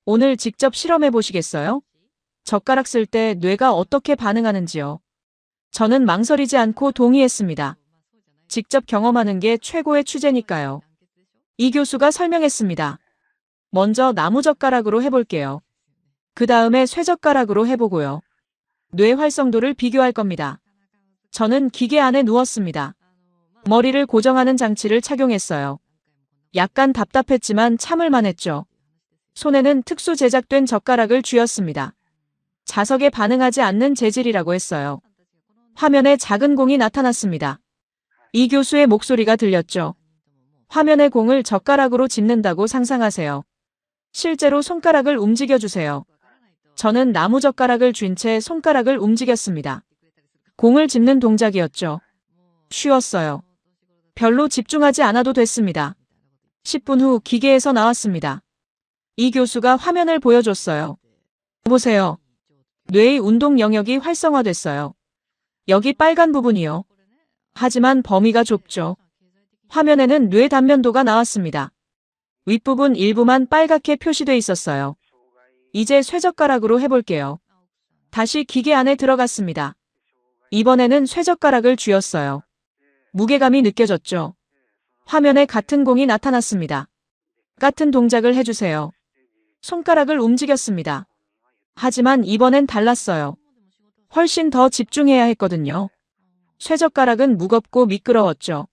오늘 직접 실험해 보시겠어요? 젓가락 쓸 때 뇌가 어떻게 반응하는지요. 저는 망설이지 않고 동의했습니다. 직접 경험하는 게 최고의 취재니까요. 이 교수가 설명했습니다. 먼저 나무젓가락으로 해볼게요. 그 다음에 쇠젓가락으로 해보고요. 뇌 활성도를 비교할 겁니다. 저는 기계 안에 누웠습니다. 머리를 고정하는 장치를 착용했어요. 약간 답답했지만 참을만 했죠. 손에는 특수 제작된 젓가락을 쥐었습니다. 자석에 반응하지 않는 재질이라고 했어요. 화면에 작은 공이 나타났습니다. 이 교수의 목소리가 들렸죠. 화면에 공을 젓가락으로 짚는다고 상상하세요. 실제로 손가락을 움직여주세요. 저는 나무젓가락을 쥔 채 손가락을 움직였습니다. 공을 짚는 동작이었죠. 쉬웠어요. 별로 집중하지 않아도 됐습니다. 10분 후 기계에서 나왔습니다. 이 교수가 화면을 보여줬어요. 보세요. 뇌의 운동 영역이 활성화됐어요. 여기 빨간 부분이요. 하지만 범위가 좁죠. 화면에는 뇌 단면도가 나왔습니다. 윗부분 일부만 빨갛게 표시돼 있었어요. 이제 쇠젓가락으로 해볼게요. 다시 기계 안에 들어갔습니다. 이번에는 쇠젓가락을 쥐었어요. 무게감이 느껴졌죠. 화면에 같은 공이 나타났습니다. 같은 동작을 해주세요. 손가락을 움직였습니다. 하지만 이번엔 달랐어요. 훨씬 더 집중해야 했거든요. 쇠젓가락은 무겁고 미끄러웠죠.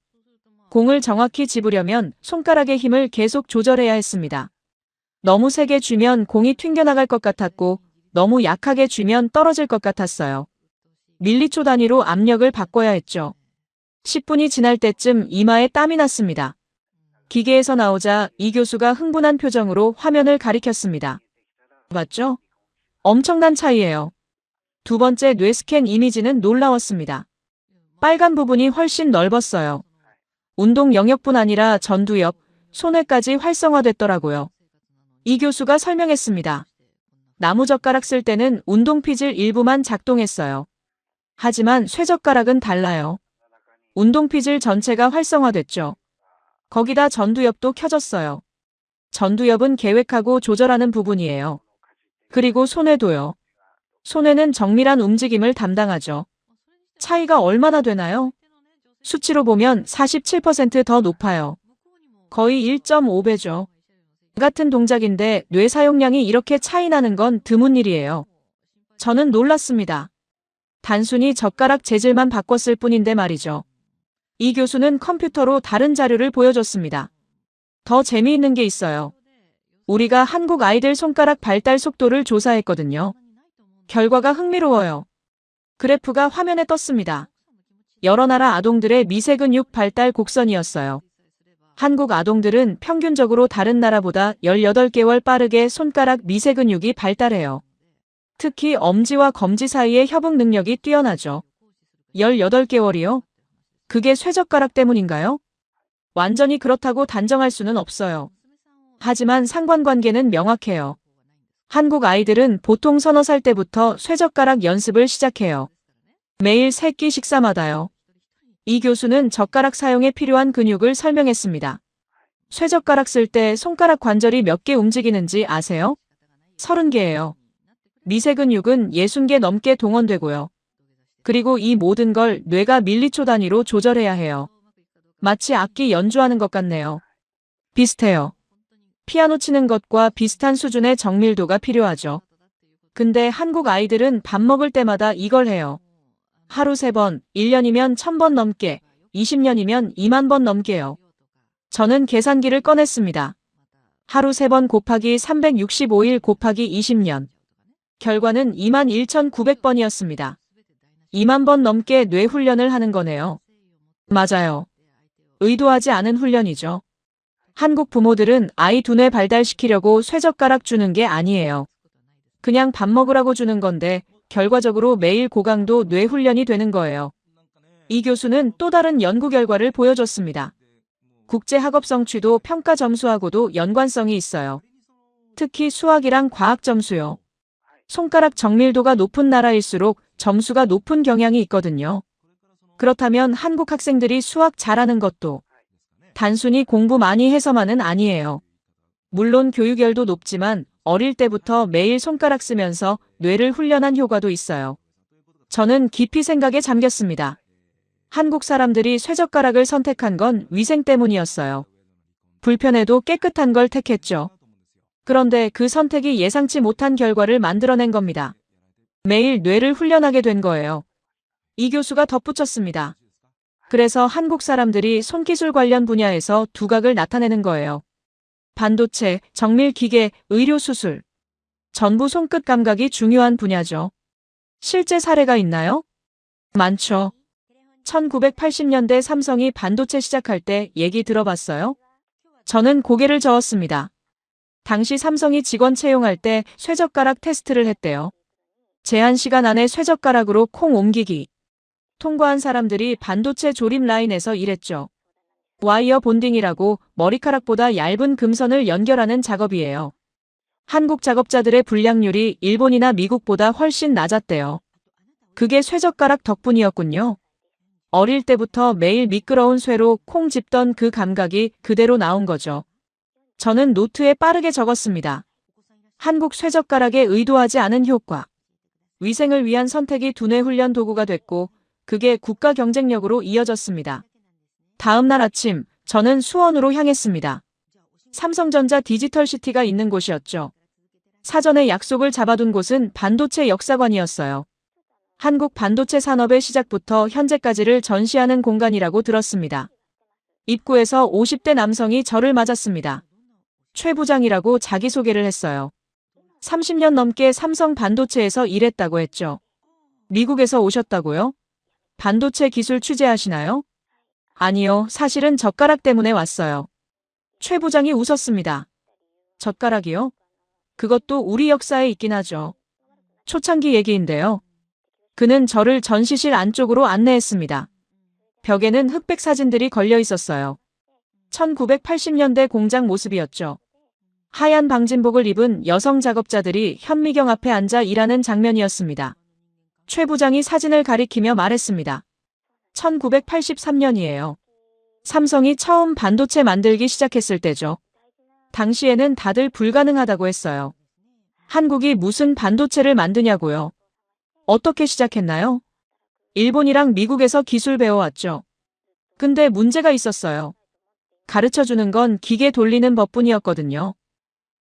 공을 정확히 집으려면 손가락의 힘을 계속 조절해야 했습니다. 너무 세게 쥐면 공이 튕겨나갈 것 같았고 너무 약하게 쥐면 떨어질 것 같았어요. 밀리초 단위로 압력을 바꿔야 했죠. 10분이 지날 때쯤 이마에 땀이 났습니다. 기계에서 나오자 이 교수가 흥분한 표정으로 화면을 가리켰습니다. 맞죠? 엄청난 차이예요. 두 번째 뇌 스캔 이미지는 놀라웠습니다. 빨간 부분이 훨씬 넓었어요. 운동 영역뿐 아니라 전두엽, 손에까지 활성화됐더라고요. 이 교수가 설명했습니다. 나무젓가락 쓸 때는 운동 피질 일부만 작동했어요. 하지만 쇠젓가락은 달라요. 운동 피질 전체가 활성화됐죠. 거기다 전두엽도 켜졌어요. 전두엽은 계획하고 조절하는 부분이에요. 그리고 손에도요. 손에는 정밀한 움직임을 담당하죠. 차이가 얼마나 되나요? 수치로 보면 47% 더 높아요. 거의 1.5배죠. 같은 동작인데 뇌 사용량이 이렇게 차이 나는 건 드문 일이에요. 저는 놀랐습니다. 단순히 젓가락 재질만 바꿨을 뿐인데 말이죠. 이 교수는 컴퓨터로 다른 자료를 보여줬습니다. 더 재미있는 게 있어요. 우리가 한국 아이들 손가락 발달 속도를 조사했거든요. 결과가 흥미로워요. 그래프가 화면에 떴습니다. 여러 나라 아동들의 미세근육 발달 곡선이었어요. 한국 아동들은 평균적으로 다른 나라보다 18개월 빠르게 손가락 미세근육이 발달해요. 특히 엄지와 검지 사이의 협응 능력이 뛰어나죠. 18개월이요? 그게 쇠젓가락 때문인가요? 완전히 그렇다고 단정할 수는 없어요. 하지만 상관관계는 명확해요. 한국 아이들은 보통 서너 살 때부터 쇠젓가락 연습을 시작해요. 매일 3끼 식사마다요. 이 교수는 젓가락 사용에 필요한 근육을 설명했습니다. 쇠젓가락 쓸 때 손가락 관절이 몇 개 움직이는지 아세요? 30개예요. 미세근육은 60개 넘게 동원되고요. 그리고 이 모든 걸 뇌가 밀리초 단위로 조절해야 해요. 마치 악기 연주하는 것 같네요. 비슷해요. 피아노 치는 것과 비슷한 수준의 정밀도가 필요하죠. 근데 한국 아이들은 밥 먹을 때마다 이걸 해요. 하루 3번, 1년이면 1000번 넘게, 20년이면 2만 번 넘게요. 저는 계산기를 꺼냈습니다. 하루 3번 곱하기 365일 곱하기 20년. 결과는 21,900번이었습니다. 2만 번 넘게 뇌 훈련을 하는 거네요. 맞아요. 의도하지 않은 훈련이죠. 한국 부모들은 아이 두뇌 발달시키려고 쇠젓가락 주는 게 아니에요. 그냥 밥 먹으라고 주는 건데 결과적으로 매일 고강도 뇌 훈련이 되는 거예요. 이 교수는 또 다른 연구 결과를 보여줬습니다. 국제학업 성취도 평가 점수하고도 연관성이 있어요. 특히 수학이랑 과학 점수요. 손가락 정밀도가 높은 나라일수록 점수가 높은 경향이 있거든요. 그렇다면 한국 학생들이 수학 잘하는 것도 단순히 공부 많이 해서만은 아니에요. 물론 교육열도 높지만 어릴 때부터 매일 손가락 쓰면서 뇌를 훈련한 효과도 있어요. 저는 깊이 생각에 잠겼습니다. 한국 사람들이 쇠젓가락을 선택한 건 위생 때문이었어요. 불편해도 깨끗한 걸 택했죠. 그런데 그 선택이 예상치 못한 결과를 만들어낸 겁니다. 매일 뇌를 훈련하게 된 거예요. 이 교수가 덧붙였습니다. 그래서 한국 사람들이 손기술 관련 분야에서 두각을 나타내는 거예요. 반도체, 정밀 기계, 의료 수술. 전부 손끝 감각이 중요한 분야죠. 실제 사례가 있나요? 많죠. 1980년대 삼성이 반도체 시작할 때 얘기 들어봤어요? 저는 고개를 저었습니다. 당시 삼성이 직원 채용할 때 쇠젓가락 테스트를 했대요. 제한 시간 안에 쇠젓가락으로 콩 옮기기. 통과한 사람들이 반도체 조립 라인에서 일했죠. 와이어 본딩이라고 머리카락보다 얇은 금선을 연결하는 작업이에요. 한국 작업자들의 불량률이 일본이나 미국보다 훨씬 낮았대요. 그게 쇠젓가락 덕분이었군요. 어릴 때부터 매일 미끄러운 쇠로 콩 집던 그 감각이 그대로 나온 거죠. 저는 노트에 빠르게 적었습니다. 한국 쇠젓가락에 의도하지 않은 효과. 위생을 위한 선택이 두뇌 훈련 도구가 됐고 그게 국가 경쟁력으로 이어졌습니다. 다음 날 아침 저는 수원으로 향했습니다. 삼성전자 디지털시티가 있는 곳이었죠. 사전에 약속을 잡아둔 곳은 반도체 역사관이었어요. 한국 반도체 산업의 시작부터 현재까지를 전시하는 공간이라고 들었습니다. 입구에서 50대 남성이 저를 맞았습니다. 최 부장이라고 자기소개를 했어요. 30년 넘게 삼성 반도체에서 일했다고 했죠. 미국에서 오셨다고요? 반도체 기술 취재하시나요? 아니요, 사실은 젓가락 때문에 왔어요. 최 부장이 웃었습니다. 젓가락이요? 그것도 우리 역사에 있긴 하죠. 초창기 얘기인데요. 그는 저를 전시실 안쪽으로 안내했습니다. 벽에는 흑백 사진들이 걸려 있었어요. 1980년대 공장 모습이었죠. 하얀 방진복을 입은 여성 작업자들이 현미경 앞에 앉아 일하는 장면이었습니다. 최 부장이 사진을 가리키며 말했습니다. 1983년이에요. 삼성이 처음 반도체 만들기 시작했을 때죠. 당시에는 다들 불가능하다고 했어요. 한국이 무슨 반도체를 만드냐고요. 어떻게 시작했나요? 일본이랑 미국에서 기술 배워왔죠. 근데 문제가 있었어요. 가르쳐주는 건 기계 돌리는 법뿐이었거든요.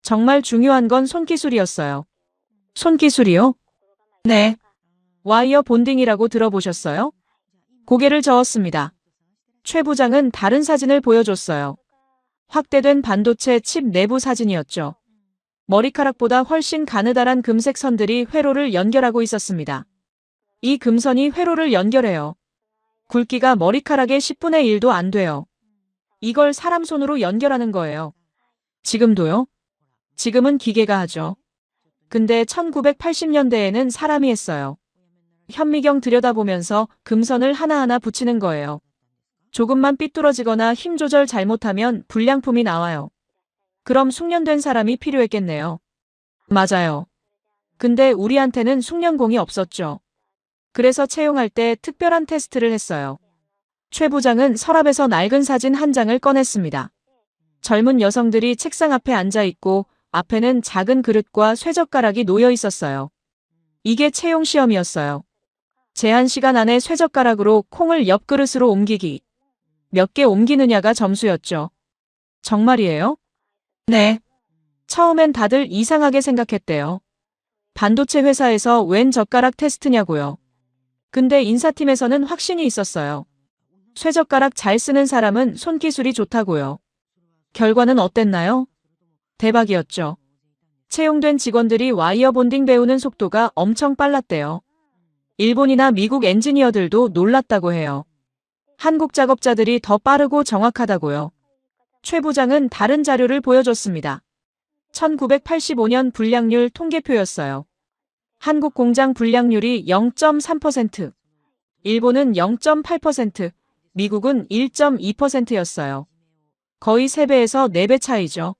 정말 중요한 건 손기술이었어요. 손기술이요? 네. 와이어 본딩이라고 들어보셨어요? 고개를 저었습니다. 최 부장은 다른 사진을 보여줬어요. 확대된 반도체 칩 내부 사진이었죠. 머리카락보다 훨씬 가느다란 금색 선들이 회로를 연결하고 있었습니다. 이 금선이 회로를 연결해요. 굵기가 머리카락의 10분의 1도 안 돼요. 이걸 사람 손으로 연결하는 거예요. 지금도요? 지금은 기계가 하죠. 근데 1980년대에는 사람이 했어요. 현미경 들여다보면서 금선을 하나하나 붙이는 거예요. 조금만 삐뚤어지거나 힘 조절 잘못하면 불량품이 나와요. 그럼 숙련된 사람이 필요했겠네요. 맞아요. 근데 우리한테는 숙련공이 없었죠. 그래서 채용할 때 특별한 테스트를 했어요. 최 부장은 서랍에서 낡은 사진 한 장을 꺼냈습니다. 젊은 여성들이 책상 앞에 앉아 있고 앞에는 작은 그릇과 쇠젓가락이 놓여 있었어요. 이게 채용 시험이었어요. 제한 시간 안에 쇠젓가락으로 콩을 옆 그릇으로 옮기기. 몇 개 옮기느냐가 점수였죠. 정말이에요? 네. 처음엔 다들 이상하게 생각했대요. 반도체 회사에서 웬 젓가락 테스트냐고요. 근데 인사팀에서는 확신이 있었어요. 쇠젓가락 잘 쓰는 사람은 손기술이 좋다고요. 결과는 어땠나요? 대박이었죠. 채용된 직원들이 와이어 본딩 배우는 속도가 엄청 빨랐대요. 일본이나 미국 엔지니어들도 놀랐다고 해요. 한국 작업자들이 더 빠르고 정확하다고요. 최 부장은 다른 자료를 보여줬습니다. 1985년 불량률 통계표였어요. 한국 공장 불량률이 0.3%, 일본은 0.8%, 미국은 1.2%였어요. 거의 3배에서 4배 차이죠.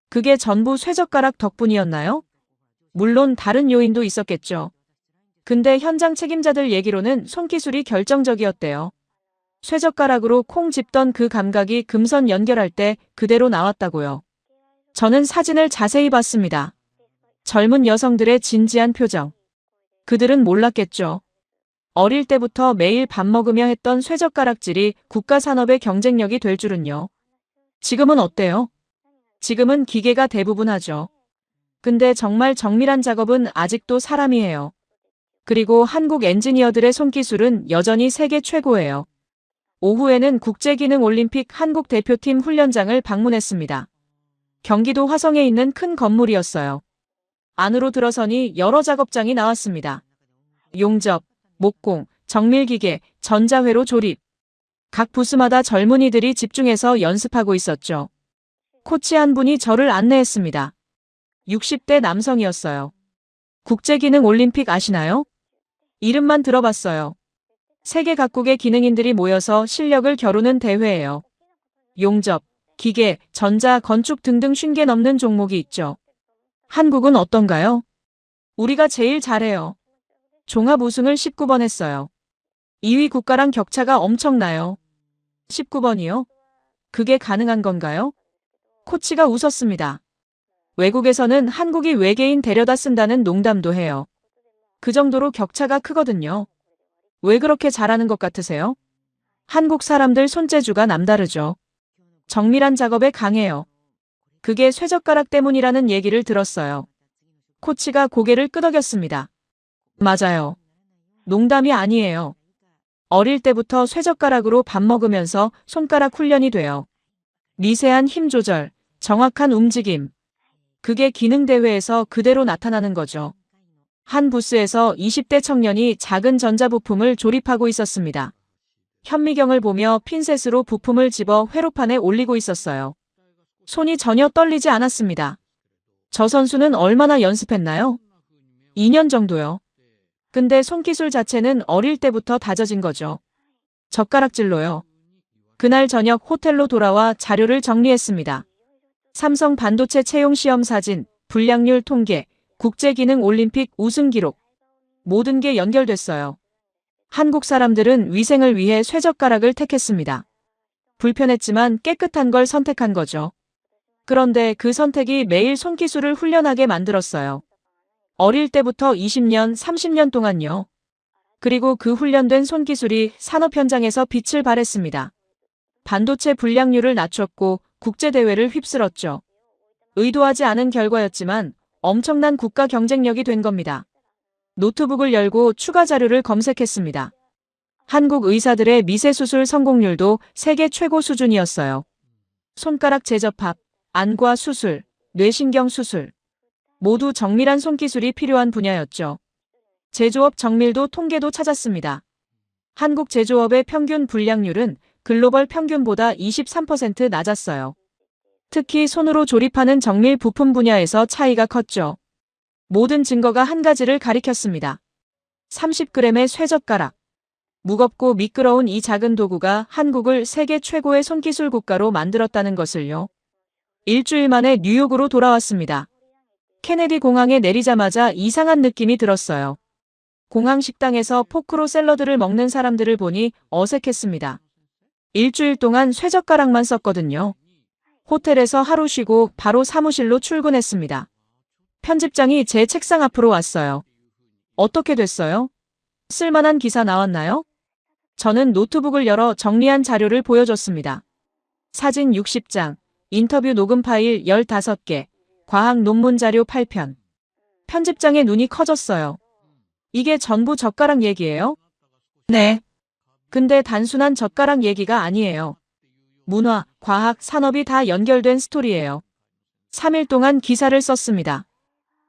그게 전부 쇠젓가락 덕분이었나요? 물론 다른 요인도 있었겠죠. 근데 현장 책임자들 얘기로는 손기술이 결정적이었대요. 쇠젓가락으로 콩 집던 그 감각이 금선 연결할 때 그대로 나왔다고요. 저는 사진을 자세히 봤습니다. 젊은 여성들의 진지한 표정. 그들은 몰랐겠죠. 어릴 때부터 매일 밥 먹으며 했던 쇠젓가락질이 국가 산업의 경쟁력이 될 줄은요. 지금은 어때요? 지금은 기계가 대부분 하죠. 근데 정말 정밀한 작업은 아직도 사람이 해요. 그리고 한국 엔지니어들의 손기술은 여전히 세계 최고예요. 오후에는 국제기능올림픽 한국 대표팀 훈련장을 방문했습니다. 경기도 화성에 있는 큰 건물이었어요. 안으로 들어서니 여러 작업장이 나왔습니다. 용접, 목공, 정밀기계, 전자회로 조립. 각 부스마다 젊은이들이 집중해서 연습하고 있었죠. 코치 한 분이 저를 안내했습니다. 60대 남성이었어요. 국제기능올림픽 아시나요? 이름만 들어봤어요. 세계 각국의 기능인들이 모여서 실력을 겨루는 대회예요. 용접, 기계, 전자, 건축 등등 50개 넘는 종목이 있죠. 한국은 어떤가요? 우리가 제일 잘해요. 종합 우승을 19번 했어요. 2위 국가랑 격차가 엄청나요. 19번이요? 그게 가능한 건가요? 코치가 웃었습니다. 외국에서는 한국이 외계인 데려다 쓴다는 농담도 해요. 그 정도로 격차가 크거든요. 왜 그렇게 잘하는 것 같으세요? 한국 사람들 손재주가 남다르죠. 정밀한 작업에 강해요. 그게 쇠젓가락 때문이라는 얘기를 들었어요. 코치가 고개를 끄덕였습니다. 맞아요. 농담이 아니에요. 어릴 때부터 쇠젓가락으로 밥 먹으면서 손가락 훈련이 돼요. 미세한 힘 조절, 정확한 움직임. 그게 기능대회에서 그대로 나타나는 거죠. 한 부스에서 20대 청년이 작은 전자부품을 조립하고 있었습니다. 현미경을 보며 핀셋으로 부품을 집어 회로판에 올리고 있었어요. 손이 전혀 떨리지 않았습니다. 저 선수는 얼마나 연습했나요? 2년 정도요. 근데 손기술 자체는 어릴 때부터 다져진 거죠. 젓가락질로요. 그날 저녁 호텔로 돌아와 자료를 정리했습니다. 삼성 반도체 채용 시험 사진, 불량률 통계, 국제기능올림픽 우승 기록. 모든 게 연결됐어요. 한국 사람들은 위생을 위해 쇠젓가락을 택했습니다. 불편했지만 깨끗한 걸 선택한 거죠. 그런데 그 선택이 매일 손기술을 훈련하게 만들었어요. 어릴 때부터 20년, 30년 동안요. 그리고 그 훈련된 손기술이 산업 현장에서 빛을 발했습니다. 반도체 불량률을 낮췄고 국제대회를 휩쓸었죠. 의도하지 않은 결과였지만 엄청난 국가 경쟁력이 된 겁니다. 노트북을 열고 추가 자료를 검색했습니다. 한국 의사들의 미세수술 성공률도 세계 최고 수준이었어요. 손가락 재접합, 안과 수술, 뇌신경 수술. 모두 정밀한 손기술이 필요한 분야였죠. 제조업 정밀도 통계도 찾았습니다. 한국 제조업의 평균 불량률은 글로벌 평균보다 23% 낮았어요. 특히 손으로 조립하는 정밀 부품 분야에서 차이가 컸죠. 모든 증거가 한 가지를 가리켰습니다. 30g의 쇠젓가락. 무겁고 미끄러운 이 작은 도구가 한국을 세계 최고의 손기술 국가로 만들었다는 것을요. 일주일 만에 뉴욕으로 돌아왔습니다. 케네디 공항에 내리자마자 이상한 느낌이 들었어요. 공항 식당에서 포크로 샐러드를 먹는 사람들을 보니 어색했습니다. 일주일 동안 쇠젓가락만 썼거든요. 호텔에서 하루 쉬고 바로 사무실로 출근했습니다. 편집장이 제 책상 앞으로 왔어요. 어떻게 됐어요? 쓸만한 기사 나왔나요? 저는 노트북을 열어 정리한 자료를 보여줬습니다. 사진 60장, 인터뷰 녹음 파일 15개, 과학 논문 자료 8편. 편집장의 눈이 커졌어요. 이게 전부 젓가락 얘기예요? 네. 근데 단순한 젓가락 얘기가 아니에요. 문화, 과학, 산업이 다 연결된 스토리예요. 3일 동안 기사를 썼습니다.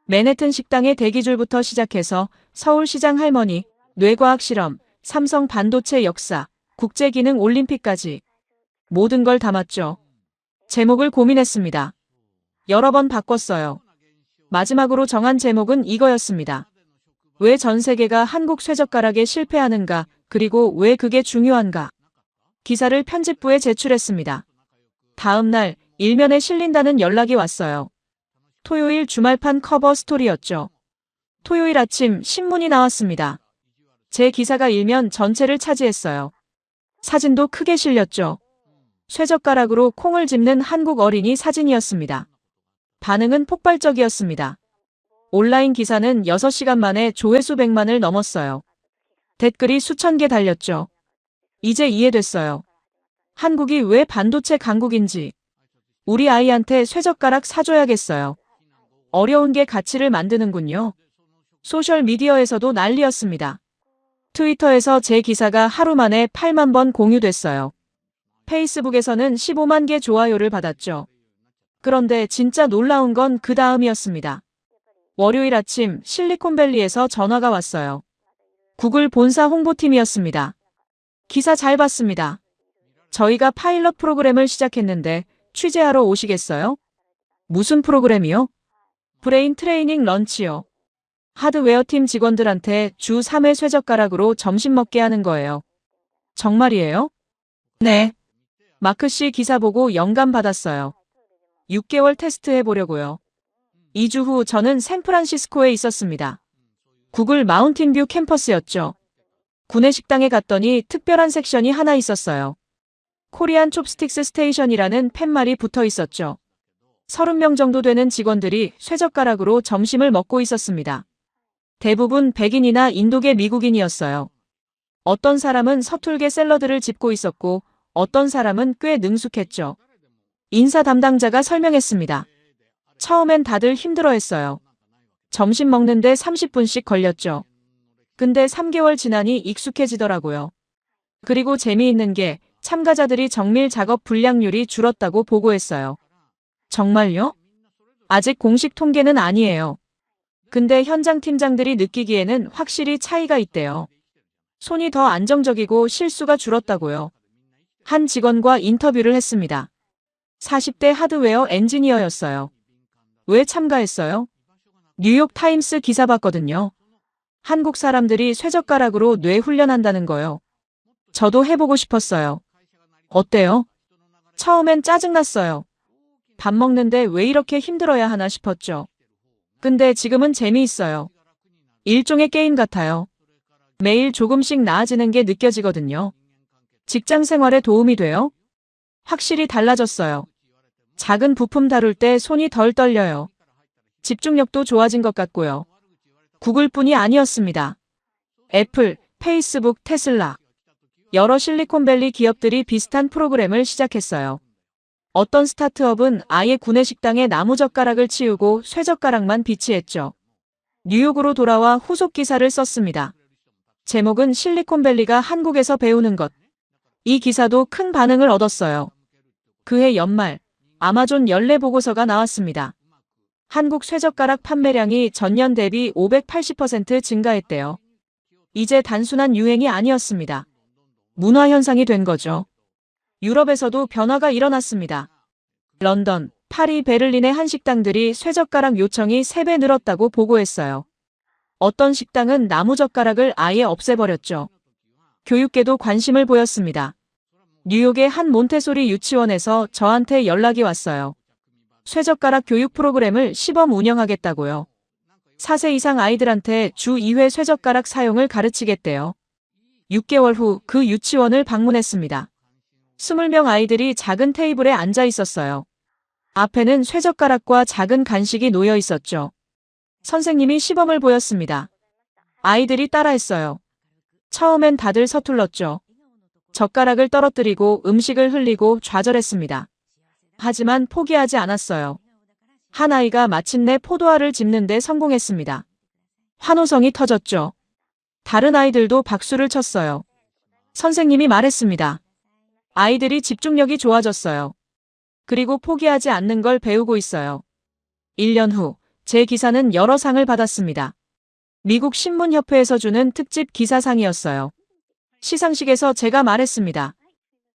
맨해튼 식당의 대기줄부터 시작해서 서울시장 할머니, 뇌과학 실험, 삼성 반도체 역사, 국제기능 올림픽까지 모든 걸 담았죠. 제목을 고민했습니다. 여러 번 바꿨어요. 마지막으로 정한 제목은 이거였습니다. 왜 전 세계가 한국 쇠젓가락에 실패하는가, 그리고 왜 그게 중요한가. 기사를 편집부에 제출했습니다. 다음 날 일면에 실린다는 연락이 왔어요. 토요일 주말판 커버 스토리였죠. 토요일 아침 신문이 나왔습니다. 제 기사가 일면 전체를 차지했어요. 사진도 크게 실렸죠. 쇠젓가락으로 콩을 집는 한국 어린이 사진이었습니다. 반응은 폭발적이었습니다. 온라인 기사는 6시간 만에 조회수 100만을 넘었어요. 댓글이 수천 개 달렸죠. 이제 이해됐어요. 한국이 왜 반도체 강국인지. 우리 아이한테 쇠젓가락 사줘야겠어요. 어려운 게 가치를 만드는군요. 소셜미디어에서도 난리였습니다. 트위터에서 제 기사가 하루 만에 8만 번 공유됐어요. 페이스북에서는 15만 개 좋아요를 받았죠. 그런데 진짜 놀라운 건 그 다음이었습니다. 월요일 아침 실리콘밸리에서 전화가 왔어요. 구글 본사 홍보팀이었습니다. 기사 잘 봤습니다. 저희가 파일럿 프로그램을 시작했는데 취재하러 오시겠어요? 무슨 프로그램이요? 브레인 트레이닝 런치요. 하드웨어 팀 직원들한테 주 3회 쇠젓가락으로 점심 먹게 하는 거예요. 정말이에요? 네. 마크 씨 기사 보고 영감 받았어요. 6개월 테스트해 보려고요. 2주 후 저는 샌프란시스코에 있었습니다. 구글 마운틴뷰 캠퍼스였죠. 구내식당에 갔더니 특별한 섹션이 하나 있었어요. 코리안 콥스틱스 스테이션이라는 팻말이 붙어 있었죠. 30명 정도 되는 직원들이 쇠젓가락으로 점심을 먹고 있었습니다. 대부분 백인이나 인도계 미국인이었어요. 어떤 사람은 서툴게 샐러드를 짚고 있었고 어떤 사람은 꽤 능숙했죠. 인사 담당자가 설명했습니다. 처음엔 다들 힘들어했어요. 점심 먹는데 30분씩 걸렸죠. 근데 3개월 지나니 익숙해지더라고요. 그리고 재미있는 게 참가자들이 정밀 작업 분량률이 줄었다고 보고했어요. 정말요? 아직 공식 통계는 아니에요. 근데 현장 팀장들이 느끼기에는 확실히 차이가 있대요. 손이 더 안정적이고 실수가 줄었다고요. 한 직원과 인터뷰를 했습니다. 40대 하드웨어 엔지니어였어요. 왜 참가했어요? 뉴욕 타임스 기사 봤거든요. 한국 사람들이 쇠젓가락으로 뇌 훈련한다는 거요. 저도 해보고 싶었어요. 어때요? 처음엔 짜증났어요. 밥 먹는데 왜 이렇게 힘들어야 하나 싶었죠. 근데 지금은 재미있어요. 일종의 게임 같아요. 매일 조금씩 나아지는 게 느껴지거든요. 직장 생활에 도움이 돼요? 확실히 달라졌어요. 작은 부품 다룰 때 손이 덜 떨려요. 집중력도 좋아진 것 같고요. 구글뿐이 아니었습니다. 애플, 페이스북, 테슬라. 여러 실리콘밸리 기업들이 비슷한 프로그램을 시작했어요. 어떤 스타트업은 아예 구내식당에 나무젓가락을 치우고 쇠젓가락만 비치했죠. 뉴욕으로 돌아와 후속 기사를 썼습니다. 제목은 실리콘밸리가 한국에서 배우는 것. 이 기사도 큰 반응을 얻었어요. 그해 연말 아마존 연례 보고서가 나왔습니다. 한국 쇠젓가락 판매량이 전년 대비 580% 증가했대요. 이제 단순한 유행이 아니었습니다. 문화 현상이 된 거죠. 유럽에서도 변화가 일어났습니다. 런던, 파리, 베를린의 한식당들이 쇠젓가락 요청이 3배 늘었다고 보고했어요. 어떤 식당은 나무젓가락을 아예 없애버렸죠. 교육계도 관심을 보였습니다. 뉴욕의 한 몬테소리 유치원에서 저한테 연락이 왔어요. 쇠젓가락 교육 프로그램을 시범 운영하겠다고요. 4세 이상 아이들한테 주 2회 쇠젓가락 사용을 가르치겠대요. 6개월 후 그 유치원을 방문했습니다. 20명 아이들이 작은 테이블에 앉아 있었어요. 앞에는 쇠젓가락과 작은 간식이 놓여 있었죠. 선생님이 시범을 보였습니다. 아이들이 따라했어요. 처음엔 다들 서툴렀죠. 젓가락을 떨어뜨리고 음식을 흘리고 좌절했습니다. 하지만 포기하지 않았어요. 한 아이가 마침내 포도알을 집는데 성공했습니다. 환호성이 터졌죠. 다른 아이들도 박수를 쳤어요. 선생님이 말했습니다. 아이들이 집중력이 좋아졌어요. 그리고 포기하지 않는 걸 배우고 있어요. 1년 후, 제 기사는 여러 상을 받았습니다. 미국 신문협회에서 주는 특집 기사상이었어요. 시상식에서 제가 말했습니다.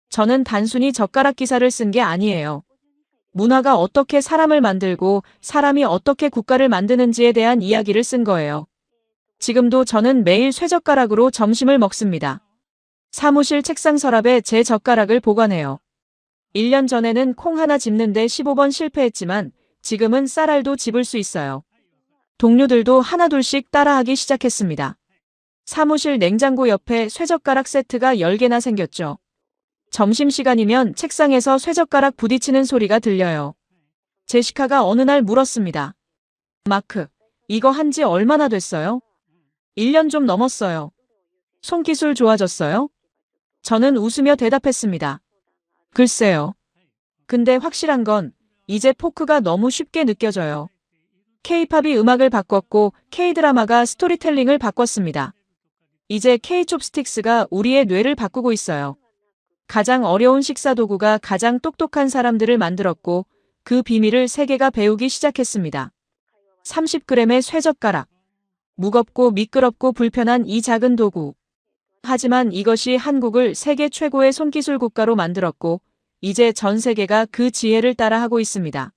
저는 단순히 젓가락 기사를 쓴 게 아니에요. 문화가 어떻게 사람을 만들고 사람이 어떻게 국가를 만드는지에 대한 이야기를 쓴 거예요. 지금도 저는 매일 쇠젓가락으로 점심을 먹습니다. 사무실 책상 서랍에 제 젓가락을 보관해요. 1년 전에는 콩 하나 집는데 15번 실패했지만 지금은 쌀알도 집을 수 있어요. 동료들도 하나둘씩 따라하기 시작했습니다. 사무실 냉장고 옆에 쇠젓가락 세트가 10개나 생겼죠. 점심시간이면 책상에서 쇠젓가락 부딪히는 소리가 들려요. 제시카가 어느 날 물었습니다. 마크, 이거 한지 얼마나 됐어요? 1년 좀 넘었어요. 손기술 좋아졌어요? 저는 웃으며 대답했습니다. 글쎄요. 근데 확실한 건 이제 포크가 너무 쉽게 느껴져요. K-팝이 음악을 바꿨고 K-드라마가 스토리텔링을 바꿨습니다. 이제 K-숍스틱스가 우리의 뇌를 바꾸고 있어요. 가장 어려운 식사 도구가 가장 똑똑한 사람들을 만들었고 그 비밀을 세계가 배우기 시작했습니다. 30g의 쇠젓가락. 무겁고 미끄럽고 불편한 이 작은 도구. 하지만 이것이 한국을 세계 최고의 손기술 국가로 만들었고 이제 전 세계가 그 지혜를 따라하고 있습니다.